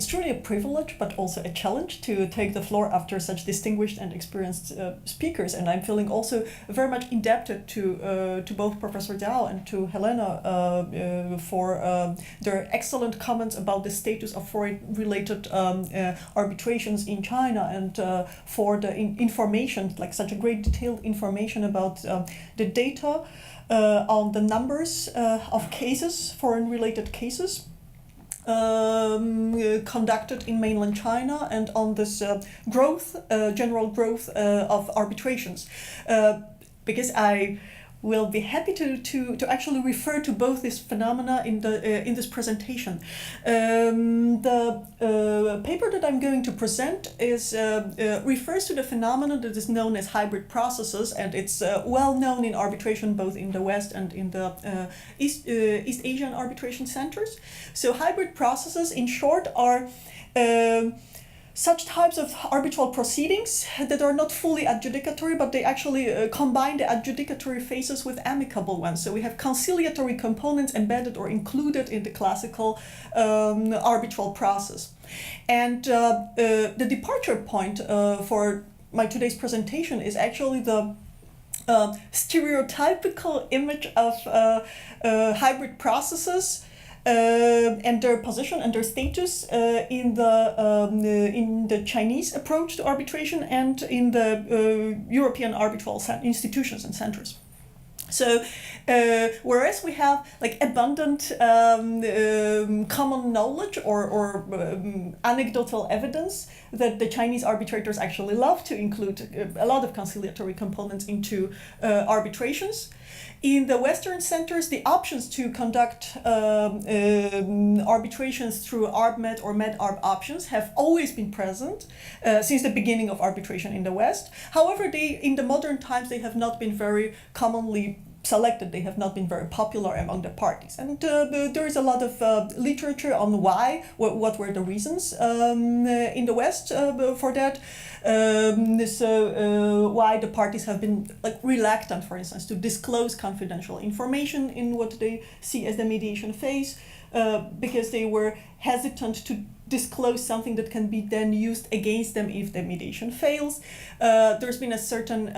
truly a privilege, but also a challenge to take the floor after such distinguished and experienced speakers. And I'm feeling also very much indebted to both Professor Zhao and to Helena for their excellent comments about the status of foreign-related arbitrations in China, and for the information, like such a great detailed information about the data on the numbers of cases, foreign-related cases, conducted in mainland China, and on this general growth of arbitrations, because I will be happy to actually refer to both this phenomena in this presentation. The paper that I'm going to present refers to the phenomenon that is known as hybrid processes, and it's well known in arbitration both in the West and in the East Asian arbitration centers. So hybrid processes, in short, are such types of arbitral proceedings that are not fully adjudicatory, but they actually combine the adjudicatory phases with amicable ones. So we have conciliatory components embedded or included in the classical arbitral process. And the departure point for my today's presentation is actually the stereotypical image of hybrid processes and their position and their status in the Chinese approach to arbitration and in the European arbitral institutions and centers. So, whereas we have like abundant common knowledge or anecdotal evidence that the Chinese arbitrators actually love to include a lot of conciliatory components into arbitrations, in the Western centers, the options to conduct arbitrations through Arb-Med or Med-Arb options have always been present since the beginning of arbitration in the West. However, in the modern times, they have not been very commonly selected. They have not been very popular among the parties. And there is a lot of literature on why, what were the reasons in the West for that. Why the parties have been like reluctant, for instance, to disclose confidential information in what they see as the mediation phase, because they were hesitant to disclose something that can be then used against them if the mediation fails. There's been a certain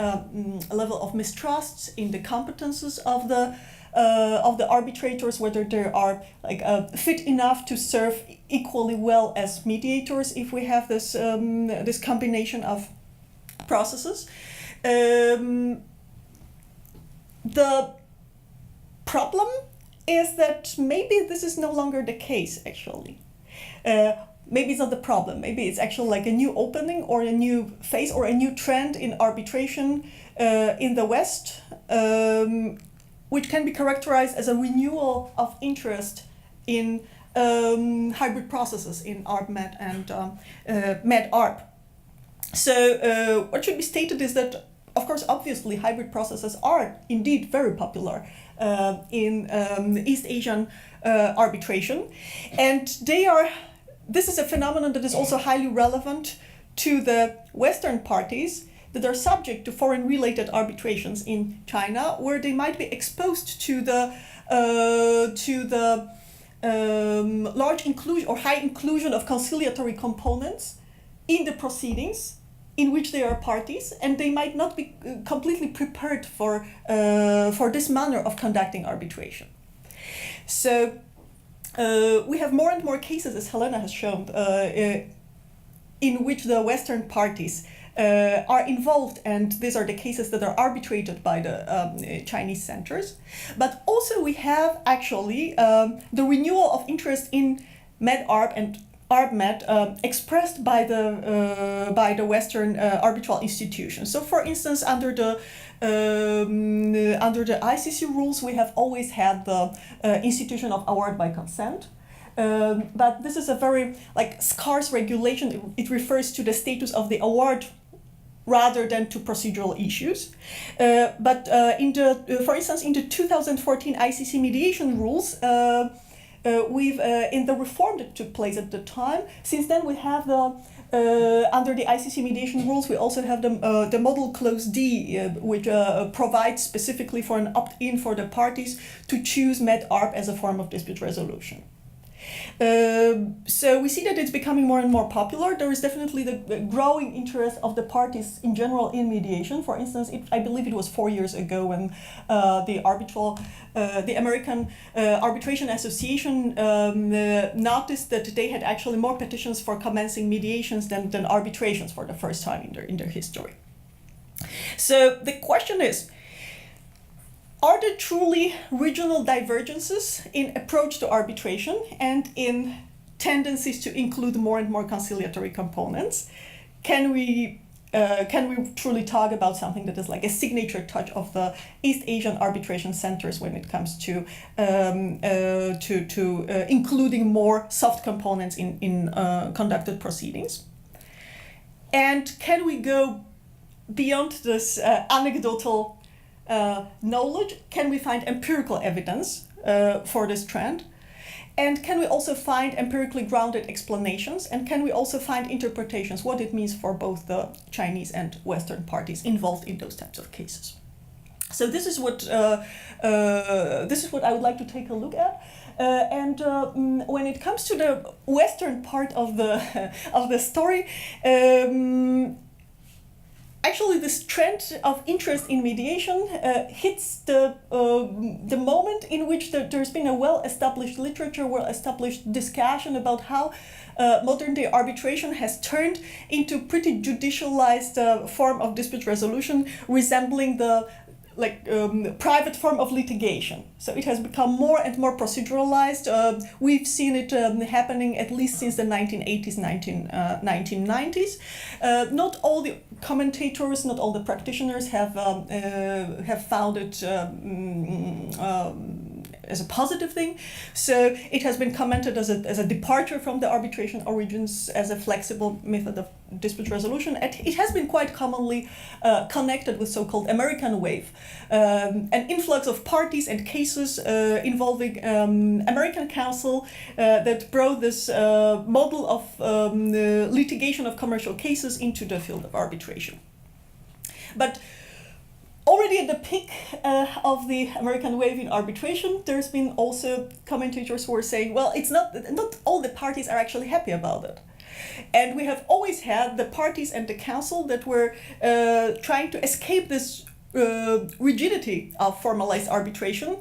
level of mistrust in the competences of the arbitrators, whether they are like fit enough to serve equally well as mediators if we have this this combination of processes. The problem is that maybe this is no longer the case, actually. Maybe it's not the problem. Maybe it's actually like a new opening or a new phase or a new trend in arbitration in the West, which can be characterized as a renewal of interest in hybrid processes in Arb-Med and Med-Arb. So what should be stated is that, of course, obviously, hybrid processes are indeed very popular in East Asian arbitration, and this is a phenomenon that is also highly relevant to the Western parties that are subject to foreign-related arbitrations in China, where they might be exposed to the large inclusion or high inclusion of conciliatory components in the proceedings in which they are parties, and they might not be completely prepared for this manner of conducting arbitration. So we have more and more cases, as Helena has shown, in which the Western parties are involved, and these are the cases that are arbitrated by the Chinese centers. But also we have actually the renewal of interest in Med-Arb and Arb-Med expressed by the Western arbitral institutions. So, for instance, under the ICC rules, we have always had the institution of award by consent. But this is a very scarce regulation. It refers to the status of the award rather than to procedural issues. But for instance, in the 2014 ICC mediation rules, we've in the reform that took place at the time. Since then, we have the under the ICC mediation rules, we also have the model clause D, which provides specifically for an opt-in for the parties to choose Med-Arb as a form of dispute resolution. So we see that it's becoming more and more popular. There is definitely the growing interest of the parties in general in mediation. For instance, I believe it was 4 years ago when the American Arbitration Association noticed that they had actually more petitions for commencing mediations than arbitrations for the first time in their history. So the question is, are there truly regional divergences in approach to arbitration and in tendencies to include more and more conciliatory components? Can we truly talk about something that is like a signature touch of the East Asian arbitration centers when it comes to including more soft components in conducted proceedings? And can we go beyond this anecdotal knowledge? Can we find empirical evidence for this trend? And can we also find empirically grounded explanations? And can we also find interpretations, what it means for both the Chinese and Western parties involved in those types of cases? So this is what I would like to take a look at. When it comes to the Western part of the story, actually, this trend of interest in mediation hits the moment in which there's been a well-established literature, well-established discussion about how modern-day arbitration has turned into pretty judicialized form of dispute resolution, resembling the private form of litigation. So it has become more and more proceduralized. We've seen it happening at least since the 1980s, 1990s. Not all the commentators, not all the practitioners have found it as a positive thing. So it has been commented as a departure from the arbitration origins, as a flexible method of dispute resolution. And it has been quite commonly connected with so-called American wave, an influx of parties and cases involving American counsel that brought this model of litigation of commercial cases into the field of arbitration. But already at the peak of the American wave in arbitration, there's been also commentators who are saying, well, it's not all the parties are actually happy about it. And we have always had the parties and the council that were trying to escape this rigidity of formalized arbitration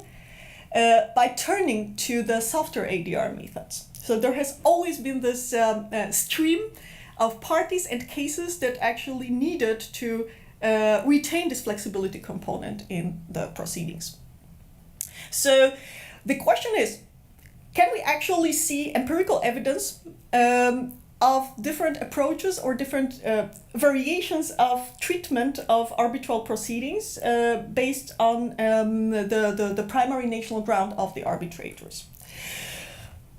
by turning to the softer ADR methods. So there has always been this stream of parties and cases that actually needed to retain this flexibility component in the proceedings. So the question is, can we actually see empirical evidence of different approaches or different variations of treatment of arbitral proceedings based on the primary national ground of the arbitrators?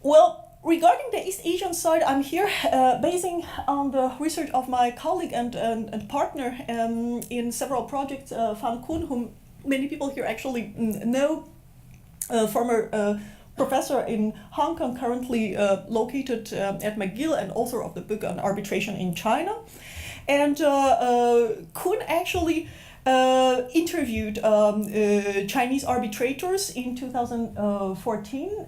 Well, regarding the East Asian side, I'm here basing on the research of my colleague and partner in several projects, Fan Kun, whom many people here actually know, former professor in Hong Kong, currently located at McGill and author of the book on arbitration in China. And Kun actually interviewed Chinese arbitrators in 2014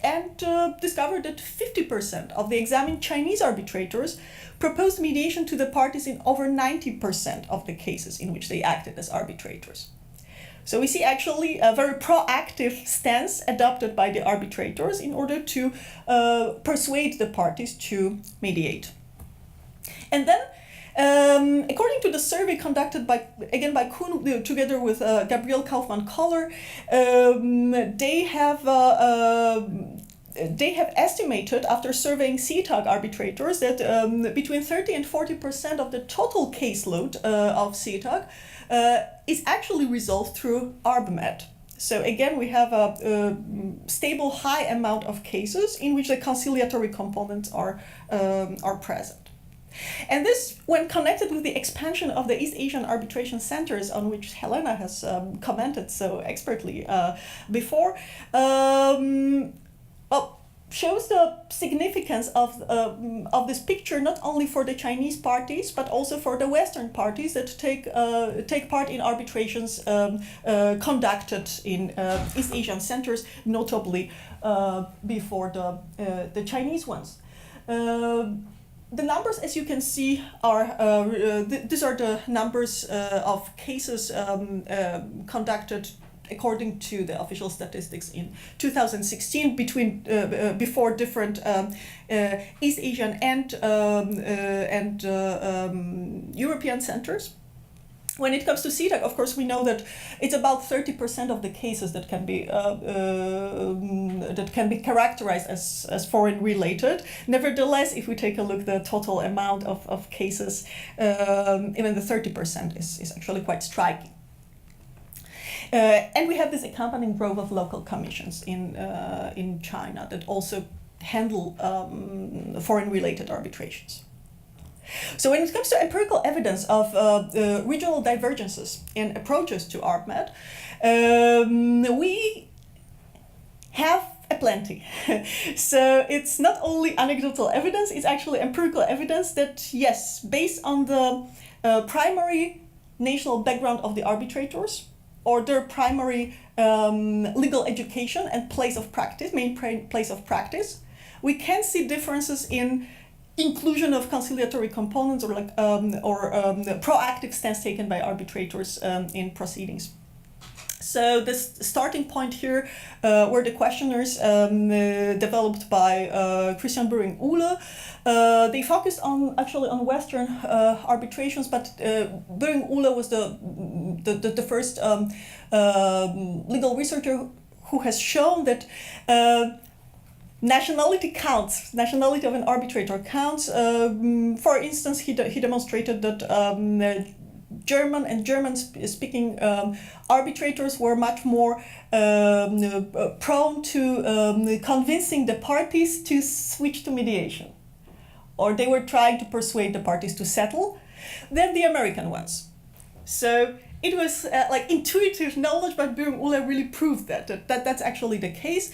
and discovered that 50% of the examined Chinese arbitrators proposed mediation to the parties in over 90% of the cases in which they acted as arbitrators. So we see actually a very proactive stance adopted by the arbitrators in order to persuade the parties to mediate. And then, according to the survey conducted by Kuhn together with Gabriel Kaufmann-Koller, they have estimated, after surveying CTAG arbitrators, that between 30 and 40% of the total caseload of CTAG is actually resolved through Arb-Med. So again, we have a stable, high amount of cases in which the conciliatory components are present. And this, when connected with the expansion of the East Asian arbitration centers, on which Helena has commented so expertly before, shows the significance of this picture, not only for the Chinese parties, but also for the Western parties that take part in arbitrations conducted in East Asian centers, notably before the Chinese ones. The numbers, as you can see, are these are the numbers of cases conducted according to the official statistics in 2016 before different East Asian and European centers. When it comes to CTAG, of course, we know that it's about 30% of the cases that can be characterized as foreign related. Nevertheless, if we take a look, the total amount of cases, even the 30% is actually quite striking. And we have this accompanying growth of local commissions in China that also handle foreign related arbitrations. So when it comes to empirical evidence of regional divergences in approaches to Arb-Med, we have aplenty. So it's not only anecdotal evidence, it's actually empirical evidence that, yes, based on the primary national background of the arbitrators or their primary legal education and place of practice, place of practice, we can see differences in inclusion of conciliatory components or proactive stance taken by arbitrators in proceedings. So this starting point here were the questionnaires developed by Christian Böhring-Uhle. They focused on Western arbitrations, but Böhring-Uhle was the first legal researcher who has shown that nationality counts. Nationality of an arbitrator counts. For instance, he demonstrated that German and German-speaking arbitrators were much more prone to convincing the parties to switch to mediation, or they were trying to persuade the parties to settle, than the American ones. So it was like intuitive knowledge, but Böhring-Uhle really proved that's actually the case.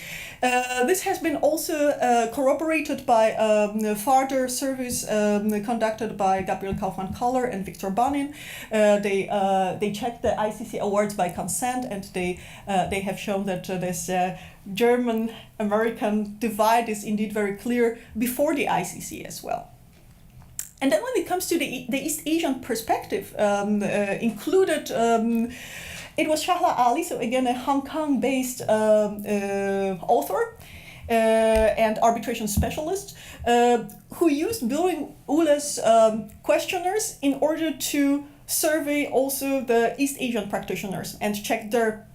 This has been also corroborated by further surveys conducted by Gabriel Kaufmann-Koller and Victor Bonin. They checked the ICC awards by consent, and they have shown that this German-American divide is indeed very clear before the ICC as well. And then when it comes to the East Asian perspective, included, it was Shahla Ali, so again a Hong Kong-based author and arbitration specialist, who used Böhring-Uhle's questionnaires in order to survey also the East Asian practitioners and check their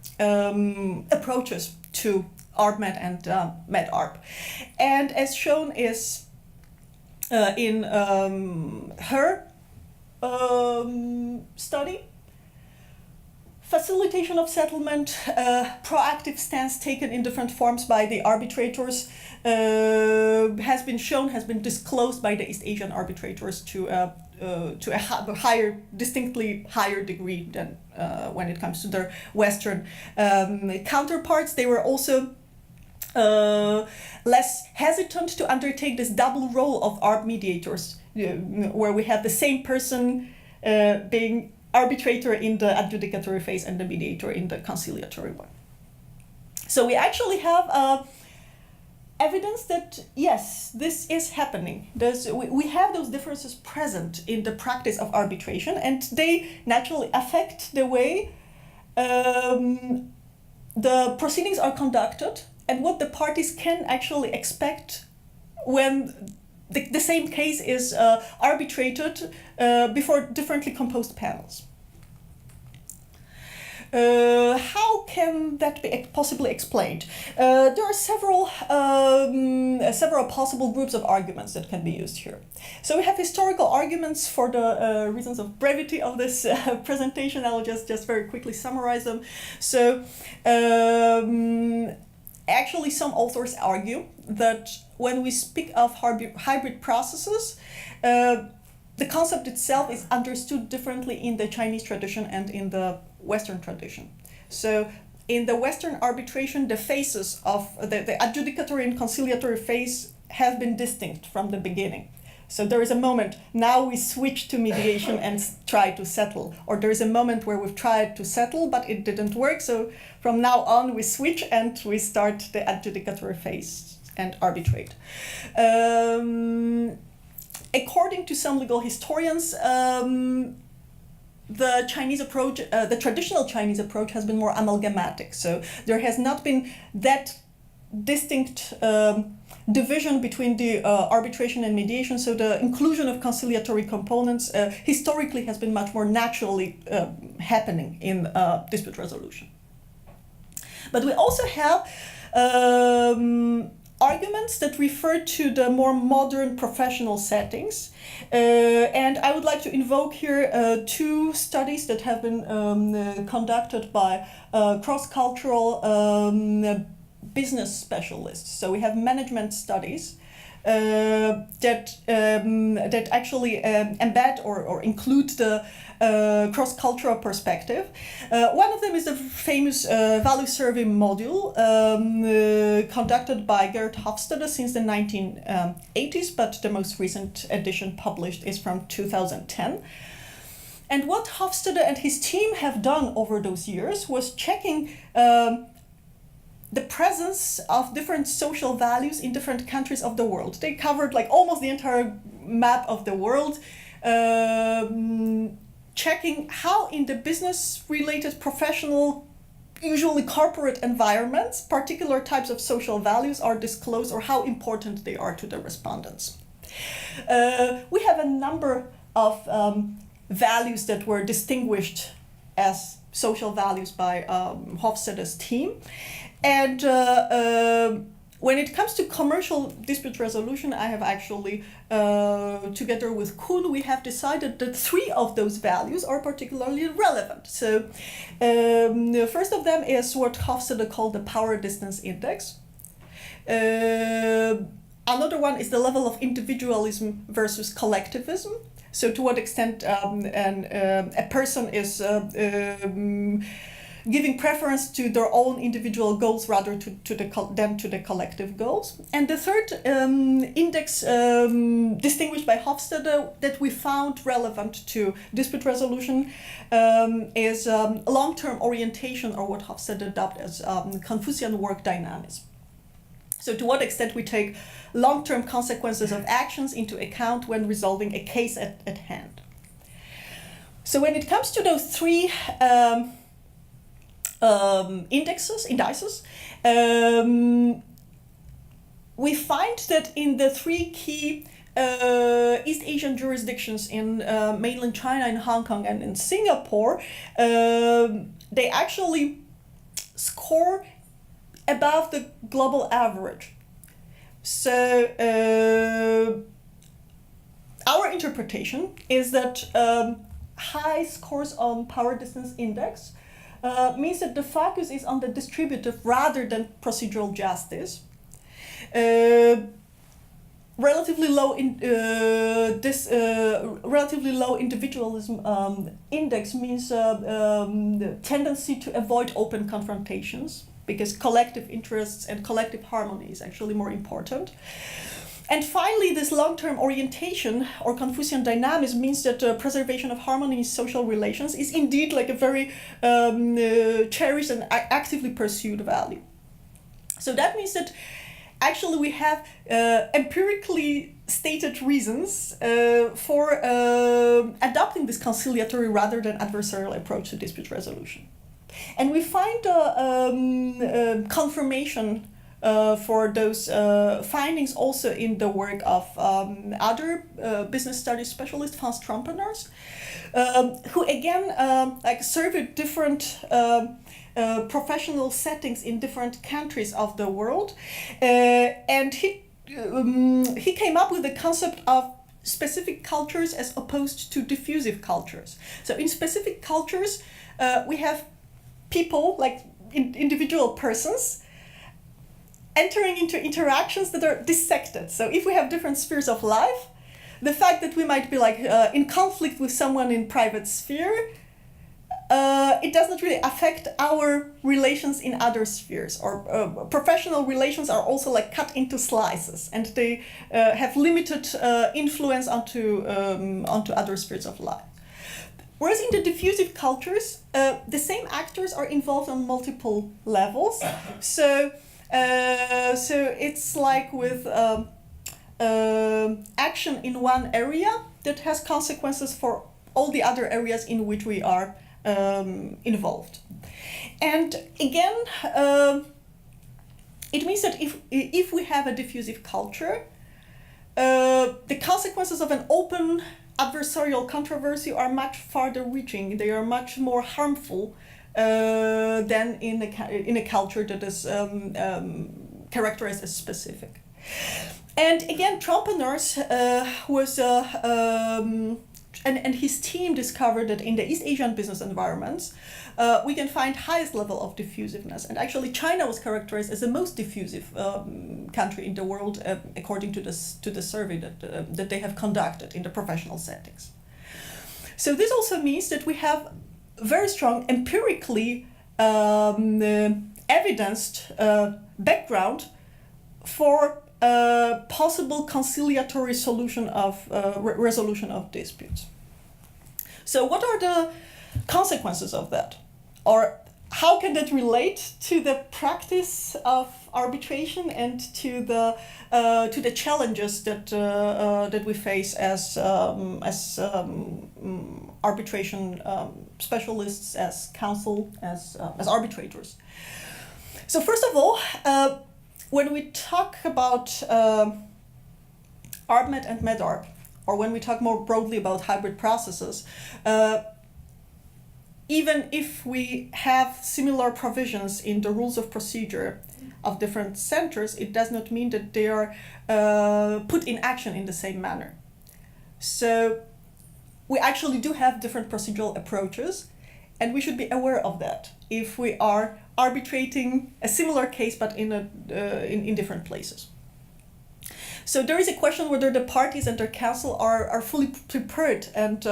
approaches to Arb-Med and Med-Arb. And as shown is in her study, facilitation of settlement, proactive stance taken in different forms by the arbitrators has been disclosed by the East Asian arbitrators to a distinctly higher degree than when it comes to their Western counterparts. They were also less hesitant to undertake this double role of Arb mediators, where we have the same person being arbitrator in the adjudicatory phase and the mediator in the conciliatory one. So we actually have evidence that, yes, this is happening. We have those differences present in the practice of arbitration, and they naturally affect the way the proceedings are conducted and what the parties can actually expect when the same case is arbitrated before differently composed panels. How can that be possibly explained? There are several possible groups of arguments that can be used here. So we have historical arguments. For the reasons of brevity of this presentation, I'll just very quickly summarize them. So actually, some authors argue that when we speak of hybrid processes, the concept itself is understood differently in the Chinese tradition and in the Western tradition. So in the Western arbitration, the phases of the adjudicatory and conciliatory phase have been distinct from the beginning. So there is a moment, now we switch to mediation and try to settle. Or there is a moment where we've tried to settle, but it didn't work. So from now on, we switch and we start the adjudicatory phase and arbitrate. According to some legal historians, the Chinese approach, the traditional Chinese approach, has been more amalgamatic. So there has not been that distinct division between the arbitration and mediation. So the inclusion of conciliatory components historically has been much more naturally happening in dispute resolution. But we also have arguments that refer to the more modern professional settings. And I would like to invoke here two studies that have been conducted by cross-cultural business specialists. So we have management studies that actually embed or include the cross-cultural perspective. One of them is the famous value survey module conducted by Gerd Hofstede since the 1980s, but the most recent edition published is from 2010. And what Hofstede and his team have done over those years was checking the presence of different social values in different countries of the world. They covered like almost the entire map of the world, checking how in the business-related, professional, usually corporate environments, particular types of social values are disclosed or how important they are to the respondents. We have a number of values that were distinguished as social values by Hofstede's team. And when it comes to commercial dispute resolution, I have actually, together with Kuhn, we have decided that 3 of those values are particularly relevant. So the first of them is what Hofstede called the power distance index. Another one is the level of individualism versus collectivism. So to what extent a person is giving preference to their own individual goals rather than to the collective goals. And the third index distinguished by Hofstede that we found relevant to dispute resolution is long-term orientation, or what Hofstede dubbed as Confucian work dynamics. So to what extent we take long-term consequences of actions into account when resolving a case at hand. So when it comes to those 3 indices, we find that in the 3 key East Asian jurisdictions in mainland China, in Hong Kong, and in Singapore, they actually score above the global average. So our interpretation is that high scores on power distance index means that the focus is on the distributive rather than procedural justice. Relatively low individualism index means the tendency to avoid open confrontations, because collective interests and collective harmony is actually more important. And finally, this long-term orientation or Confucian dynamics means that preservation of harmony in social relations is indeed like a very cherished and actively pursued value. So that means that actually we have empirically stated reasons for adopting this conciliatory rather than adversarial approach to dispute resolution. And we find confirmation for those findings also in the work of other business studies specialists, Hans Trompenaars, who again surveyed different professional settings in different countries of the world, and he came up with the concept of specific cultures as opposed to diffusive cultures. So in specific cultures, we have people, like individual persons, entering into interactions that are dissected. So if we have different spheres of life, the fact that we might be in conflict with someone in private sphere, it doesn't really affect our relations in other spheres. Or professional relations are also cut into slices, and they have limited influence onto other spheres of life. Whereas in the diffusive cultures, the same actors are involved on multiple levels. So it's like with action in one area that has consequences for all the other areas in which we are involved. And again, it means that if we have a diffusive culture, the consequences of an open adversarial controversy are much farther reaching. They are much more harmful than in a culture that is characterized as specific. And again, Trompenaars was and his team discovered that in the East Asian business environments, we can find highest level of diffusiveness. And actually, China was characterized as the most diffusive country in the world, according to the survey that they have conducted in the professional settings. So this also means that we have very strong empirically evidenced background for possible conciliatory solution of resolution of disputes. So what are the consequences of that? Or how can that relate to the practice of arbitration and to the challenges that we face as arbitration specialists, as counsel, as arbitrators? So first of all, when we talk about Arb-Med and Med-Arb, or when we talk more broadly about hybrid processes, even if we have similar provisions in the rules of procedure of different centers, it does not mean that they are put in action in the same manner. So we actually do have different procedural approaches, and we should be aware of that if we are arbitrating a similar case but in different places. So there is a question whether the parties and their counsel are fully prepared, and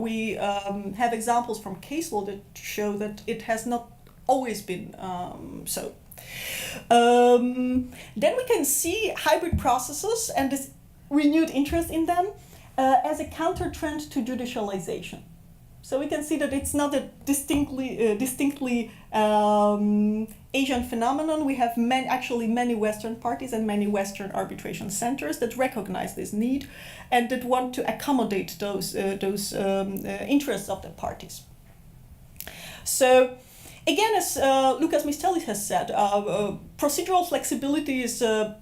we have examples from case law that show that it has not always been so. Then we can see hybrid processes and this renewed interest in them as a counter trend to judicialization. So we can see that it's not a distinctly Asian phenomenon. We have many Western parties and many Western arbitration centers that recognize this need and that want to accommodate those interests of the parties. So again, as Lucas Mistelis has said, procedural flexibility is the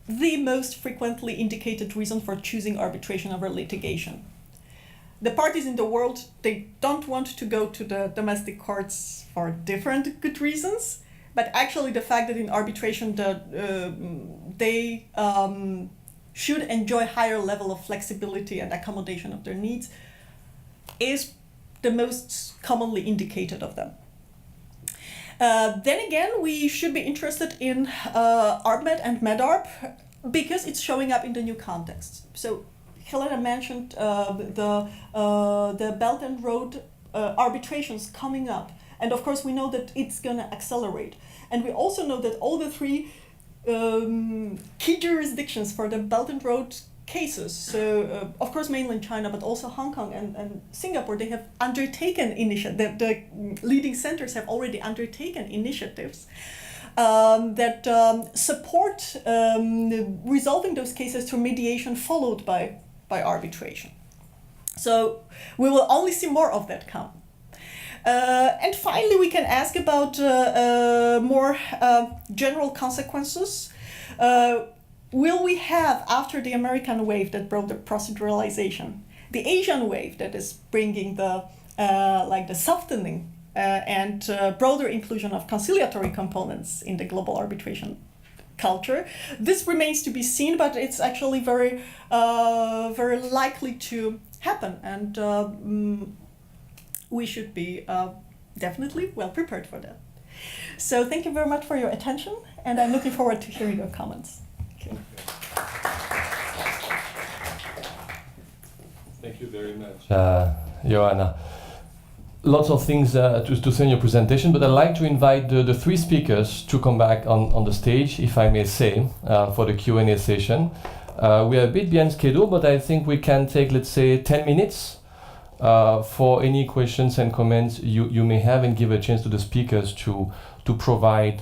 most frequently indicated reason for choosing arbitration over litigation. The parties in the world, they don't want to go to the domestic courts for different good reasons, but actually the fact that in arbitration they should enjoy higher level of flexibility and accommodation of their needs is the most commonly indicated of them. Then again, we should be interested in Arb-Med and Med-Arb because it's showing up in the new context. So Helena mentioned the Belt and Road arbitrations coming up. And of course, we know that it's going to accelerate. And we also know that all the three key jurisdictions for the Belt and Road cases, so of course mainland China, but also Hong Kong and Singapore, they have undertaken the leading centers have already undertaken initiatives that support resolving those cases through mediation followed by arbitration. So we will only see more of that come. And finally, we can ask about more general consequences. Will we have, after the American wave that brought the proceduralization, the Asian wave that is bringing the softening and broader inclusion of conciliatory components in the global arbitration culture? This remains to be seen, but it's actually very likely to happen, and we should be definitely well prepared for that. So thank you very much for your attention, and I'm looking forward to hearing your comments. Okay. Thank you very much, Joanna. Lots of things to say in your presentation, but I'd like to invite the three speakers to come back on the stage, if I may say, for the Q&A session. We are a bit behind schedule, but I think we can take, let's say, 10 minutes for any questions and comments you may have, and give a chance to the speakers to provide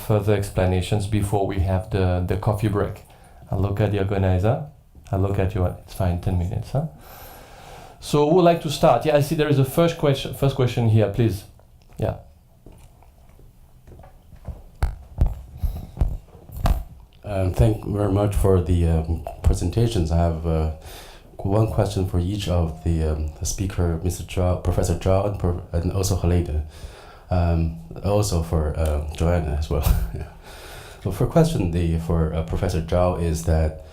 further explanations before we have the coffee break. I'll look at the organizer. I'll look at you. It's fine, 10 minutes, huh? So who would like to start? Yeah, I see there is a first question here, please. Yeah. Thank you very much for the presentations. I have one question for each of the speaker, Mr. Zhao, Professor Zhao, and also Helena, also for Joanna as well. Yeah. So for question for Professor Zhao is that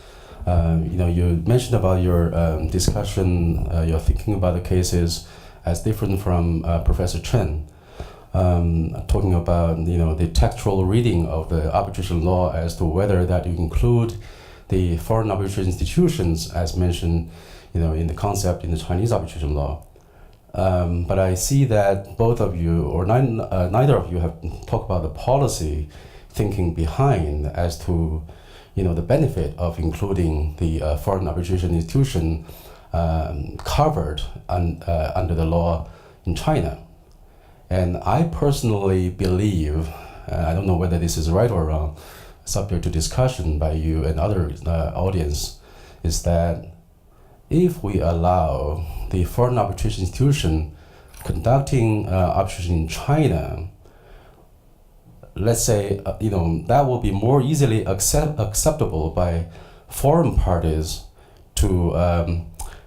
You mentioned about your discussion, your thinking about the cases as different from Professor Chen, talking about the textual reading of the arbitration law as to whether that you include the foreign arbitration institutions as mentioned, in the concept in the Chinese arbitration law. But I see that both of you, or neither of you, have talked about the policy thinking behind as to the benefit of including the foreign arbitration institution covered under the law in China. And I personally believe, I don't know whether this is right or wrong, subject to discussion by you and other audience, is that if we allow the foreign arbitration institution conducting arbitration in China, let's say, that will be more easily acceptable by foreign parties to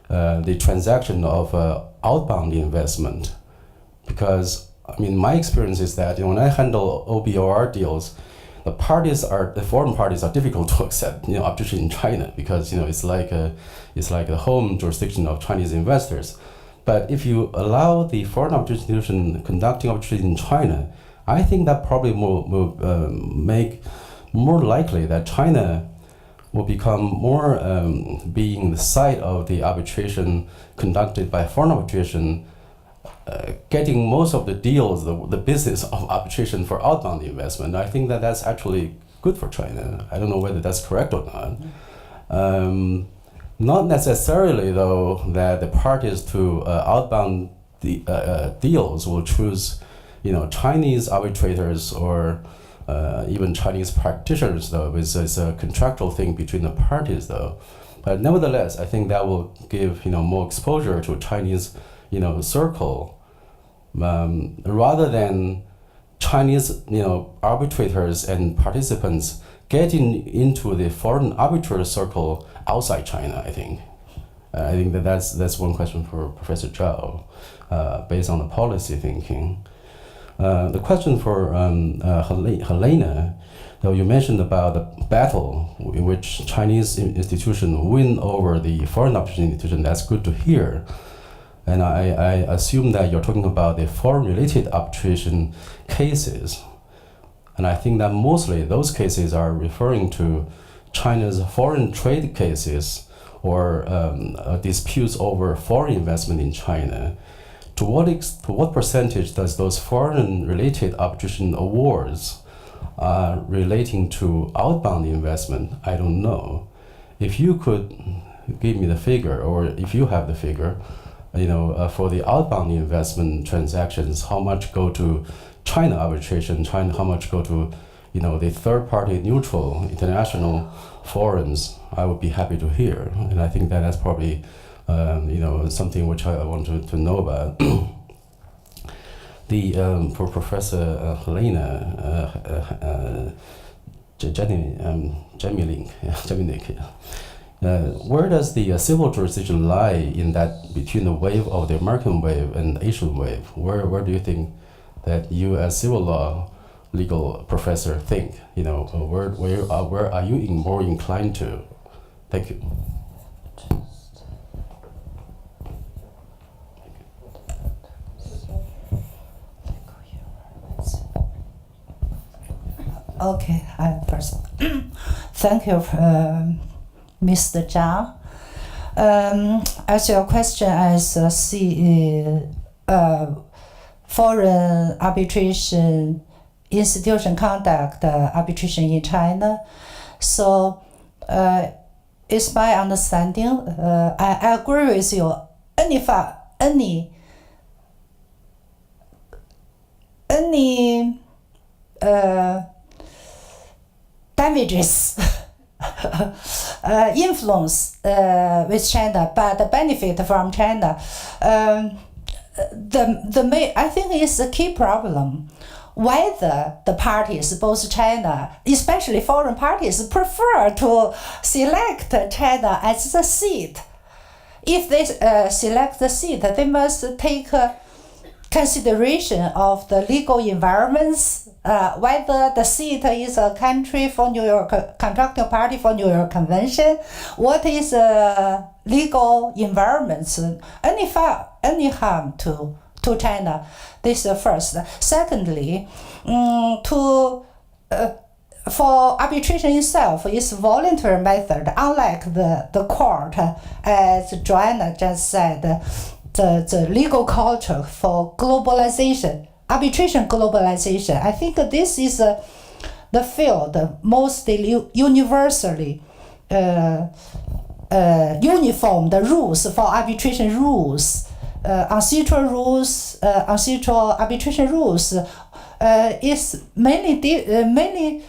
the transaction of outbound investment. Because, my experience is that when I handle OBOR deals, the foreign parties are difficult to accept, arbitration in China because, it's like the home jurisdiction of Chinese investors. But if you allow the foreign arbitration institution conducting arbitration in China, I think that probably will make more likely that China will become more being the site of the arbitration conducted by foreign arbitration, getting most of the deals, the business of arbitration for outbound investment. I think that that's actually good for China. I don't know whether that's correct or not. Not necessarily, though, that the parties to outbound deals will choose Chinese arbitrators or even Chinese practitioners, though. It's a contractual thing between the parties, though. But nevertheless, I think that will give more exposure to Chinese circle, rather than Chinese arbitrators and participants getting into the foreign arbitrator circle outside China. I think that's one question for Professor Zhao, based on the policy thinking. The question for Helena, though, you mentioned about the battle in which Chinese institution win over the foreign arbitration institution. That's good to hear. And I assume that you're talking about the foreign-related arbitration cases. And I think that mostly those cases are referring to China's foreign trade cases or disputes over foreign investment in China. To what percentage does those foreign-related arbitration awards relating to outbound investment? I don't know. If you could give me the figure, or if you have the figure, for the outbound investment transactions, how much go to China arbitration, how much go to, the third-party neutral international forums, I would be happy to hear. And I think that's probably, something which I want to know about. For Professor Helena, Jemielniak, where does the civil jurisdiction lie in that between the wave of the American wave and Asian wave? Where do you think that you, as civil law legal professor, think? Where are you more inclined to? Thank you. Okay, first, thank you, Mr. Zhao. As your question, as foreign arbitration institution conduct arbitration in China. So, it's my understanding. I agree with you. Any damages influence with China, but the benefit from China, I think is a key problem. Whether the parties, both China, especially foreign parties, prefer to select China as the seat. If they select the seat, they must take consideration of the legal environments, whether the seat is a country for New York, contracting party for New York Convention, what is legal environments, any harm to China. This is first. Secondly, for arbitration itself is voluntary method, unlike the court, as Joanna just said, the legal culture for globalization, arbitration globalization. I think this is the field mostly universally uniform the rules for arbitration rules, ancestral rules, ancestral arbitration rules is mainly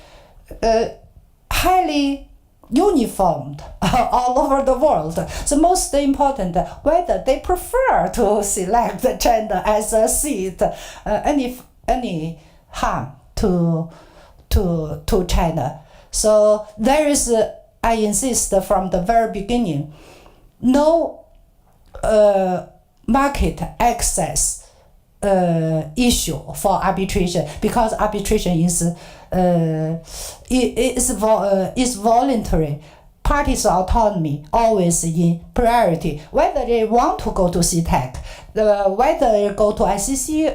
highly uniformed all over the world. The most important, whether they prefer to select China as a seat, any harm to China. So there is, I insist from the very beginning, no market access issue for arbitration, because arbitration is voluntary. Parties' autonomy always in priority. Whether they want to go to CTEC, whether they go to ICC,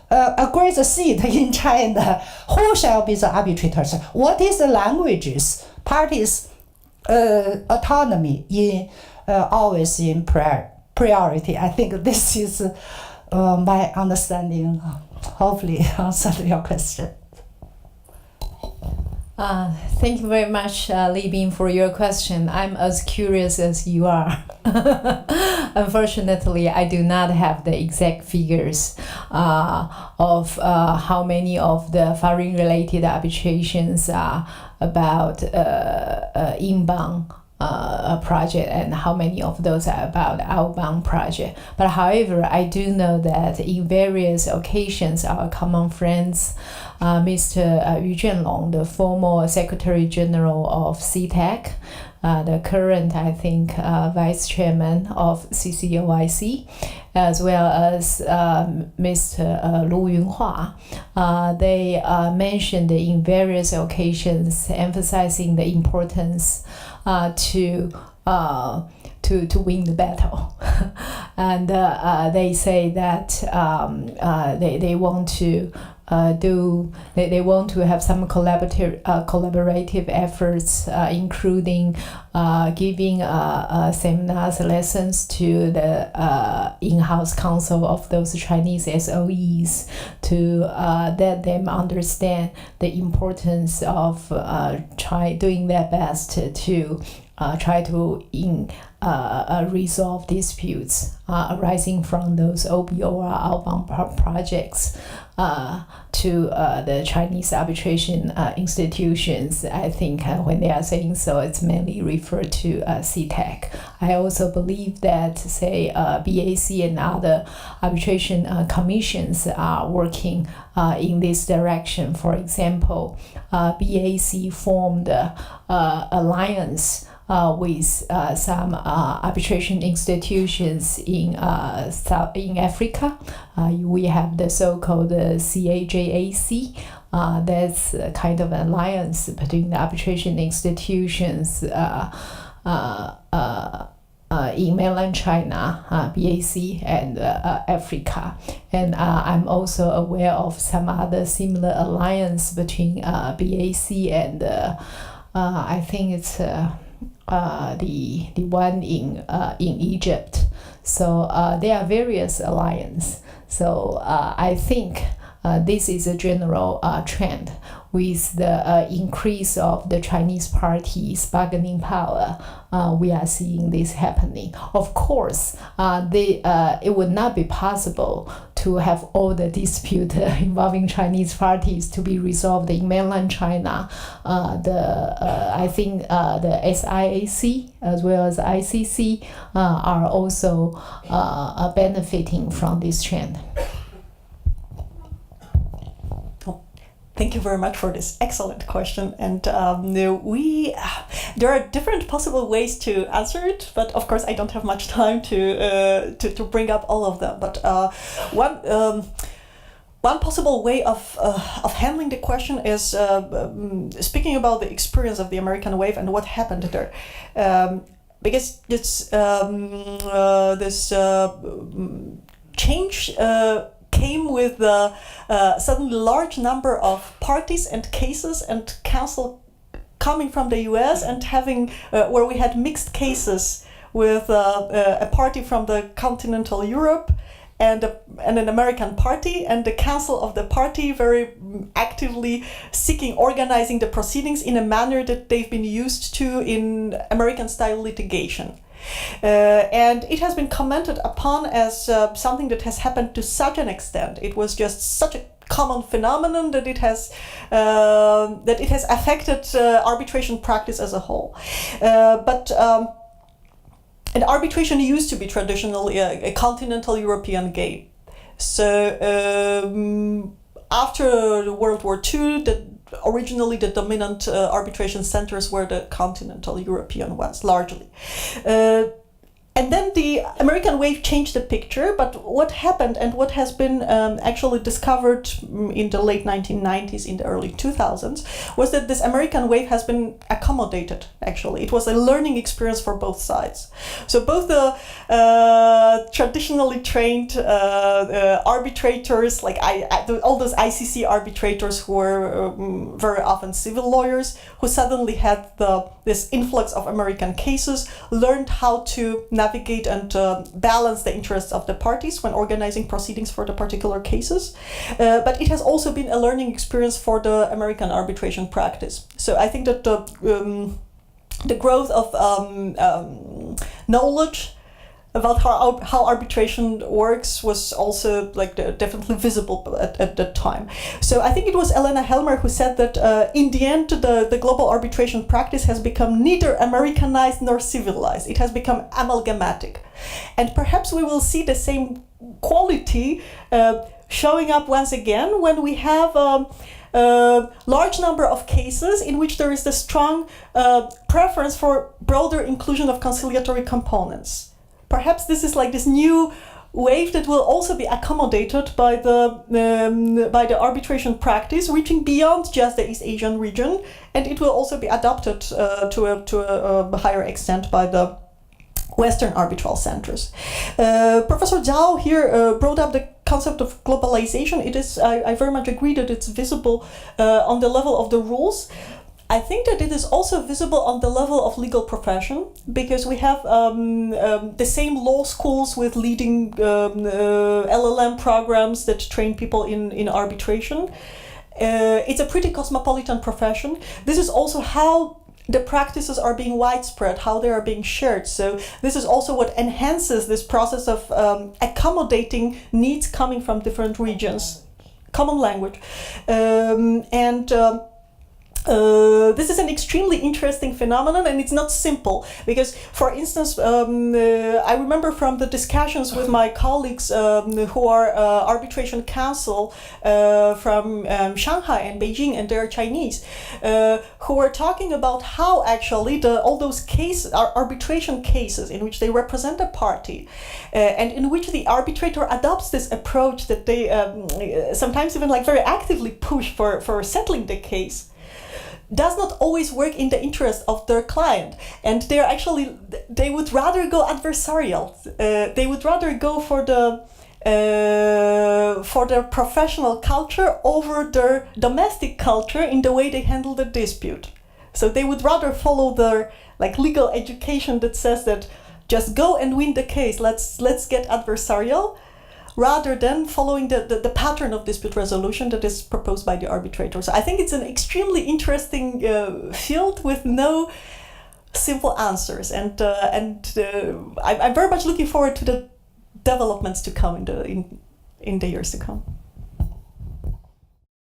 agree the seat in China, who shall be the arbitrators? What is the languages? Parties' autonomy in always in priority. I think this is my understanding. Hopefully answered your question. Thank you very much, Li Bin, for your question. I'm as curious as you are. Unfortunately, I do not have the exact figures of how many of the foreign-related arbitrations are about inbound project and how many of those are about outbound project. But however, I do know that in various occasions, our common friends, Mr. Yu Zhenlong, the former Secretary General of CTEC, the current, I think, Vice Chairman of CCOIC, as well as Mr. Lu Yunhua, they mentioned in various occasions emphasizing the importance to win the battle. And they say that they want to they want to have some collaborative efforts, including giving seminars, lessons to the in-house counsel of those Chinese SOEs to let them understand the importance of doing their best to try to resolve disputes arising from those OBO or outbound projects to the Chinese arbitration institutions. I think when they are saying so, it's mainly referred to CTEC. I also believe that, say, BAC and other arbitration commissions are working in this direction. For example, BAC formed alliance with some arbitration institutions in Africa. We have the so-called CAJAC. That's a kind of an alliance between the arbitration institutions in mainland China, BAC, and Africa. And I'm also aware of some other similar alliance between BAC and I think it's the one in Egypt. So there are various alliances. So I think this is a general trend with the increase of the Chinese parties' bargaining power. We are seeing this happening. Of course, it would not be possible to have all the dispute involving Chinese parties to be resolved in mainland China. I think the SIAC as well as ICC are also benefiting from this trend. Thank you very much for this excellent question. And there are different possible ways to answer it, but of course I don't have much time to bring up all of them. But one possible way of handling the question is speaking about the experience of the American wave and what happened there. Because this change came with a suddenly large number of parties and cases and counsel coming from the US and having where we had mixed cases with a party from the continental Europe and an American party, and the counsel of the party very actively organizing the proceedings in a manner that they've been used to in American-style litigation. And it has been commented upon as something that has happened to such an extent. It was just such a common phenomenon that it has affected arbitration practice as a whole. And arbitration used to be traditionally a continental European game. So after World War II, originally the dominant arbitration centers were the continental European ones, largely. And then the American wave changed the picture, but what happened and what has been actually discovered in the late 1990s, in the early 2000s, was that this American wave has been accommodated, actually. It was a learning experience for both sides. So both the traditionally trained arbitrators, like all those ICC arbitrators who were very often civil lawyers, who suddenly had this influx of American cases, learned how to navigate and balance the interests of the parties when organizing proceedings for the particular cases. But it has also been a learning experience for the American arbitration practice. So I think that the growth of knowledge about how arbitration works was also definitely visible at that time. So I think it was Helena who said that in the end the global arbitration practice has become neither Americanized nor civilized. It has become amalgamatic. And perhaps we will see the same quality showing up once again when we have a large number of cases in which there is the strong preference for broader inclusion of conciliatory components. Perhaps this is like this new wave that will also be accommodated by the arbitration practice, reaching beyond just the East Asian region, and it will also be adopted to a higher extent by the Western arbitral centers. Professor Zhao here brought up the concept of globalization. It is, I very much agree that it's visible on the level of the rules. I think that it is also visible on the level of legal profession, because we have the same law schools with leading LLM programs that train people in arbitration. It's a pretty cosmopolitan profession. This is also how the practices are being widespread, how they are being shared. So this is also what enhances this process of accommodating needs coming from different regions. Common language. This is an extremely interesting phenomenon, and it's not simple because, for instance, I remember from the discussions with my colleagues who are arbitration counsel from Shanghai and Beijing, and they're Chinese, who were talking about how actually all those cases are arbitration cases in which they represent a party and in which the arbitrator adopts this approach that they sometimes even very actively push for settling the case, does not always work in the interest of their client, and they would rather go adversarial. They would rather go for their professional culture over their domestic culture in the way they handle the dispute. So they would rather follow their legal education that says that just go and win the case. Let's get adversarial, rather than following the pattern of dispute resolution that is proposed by the arbitrator. So I think it's an extremely interesting field with no simple answers, and I'm very much looking forward to the developments to come in the years to come.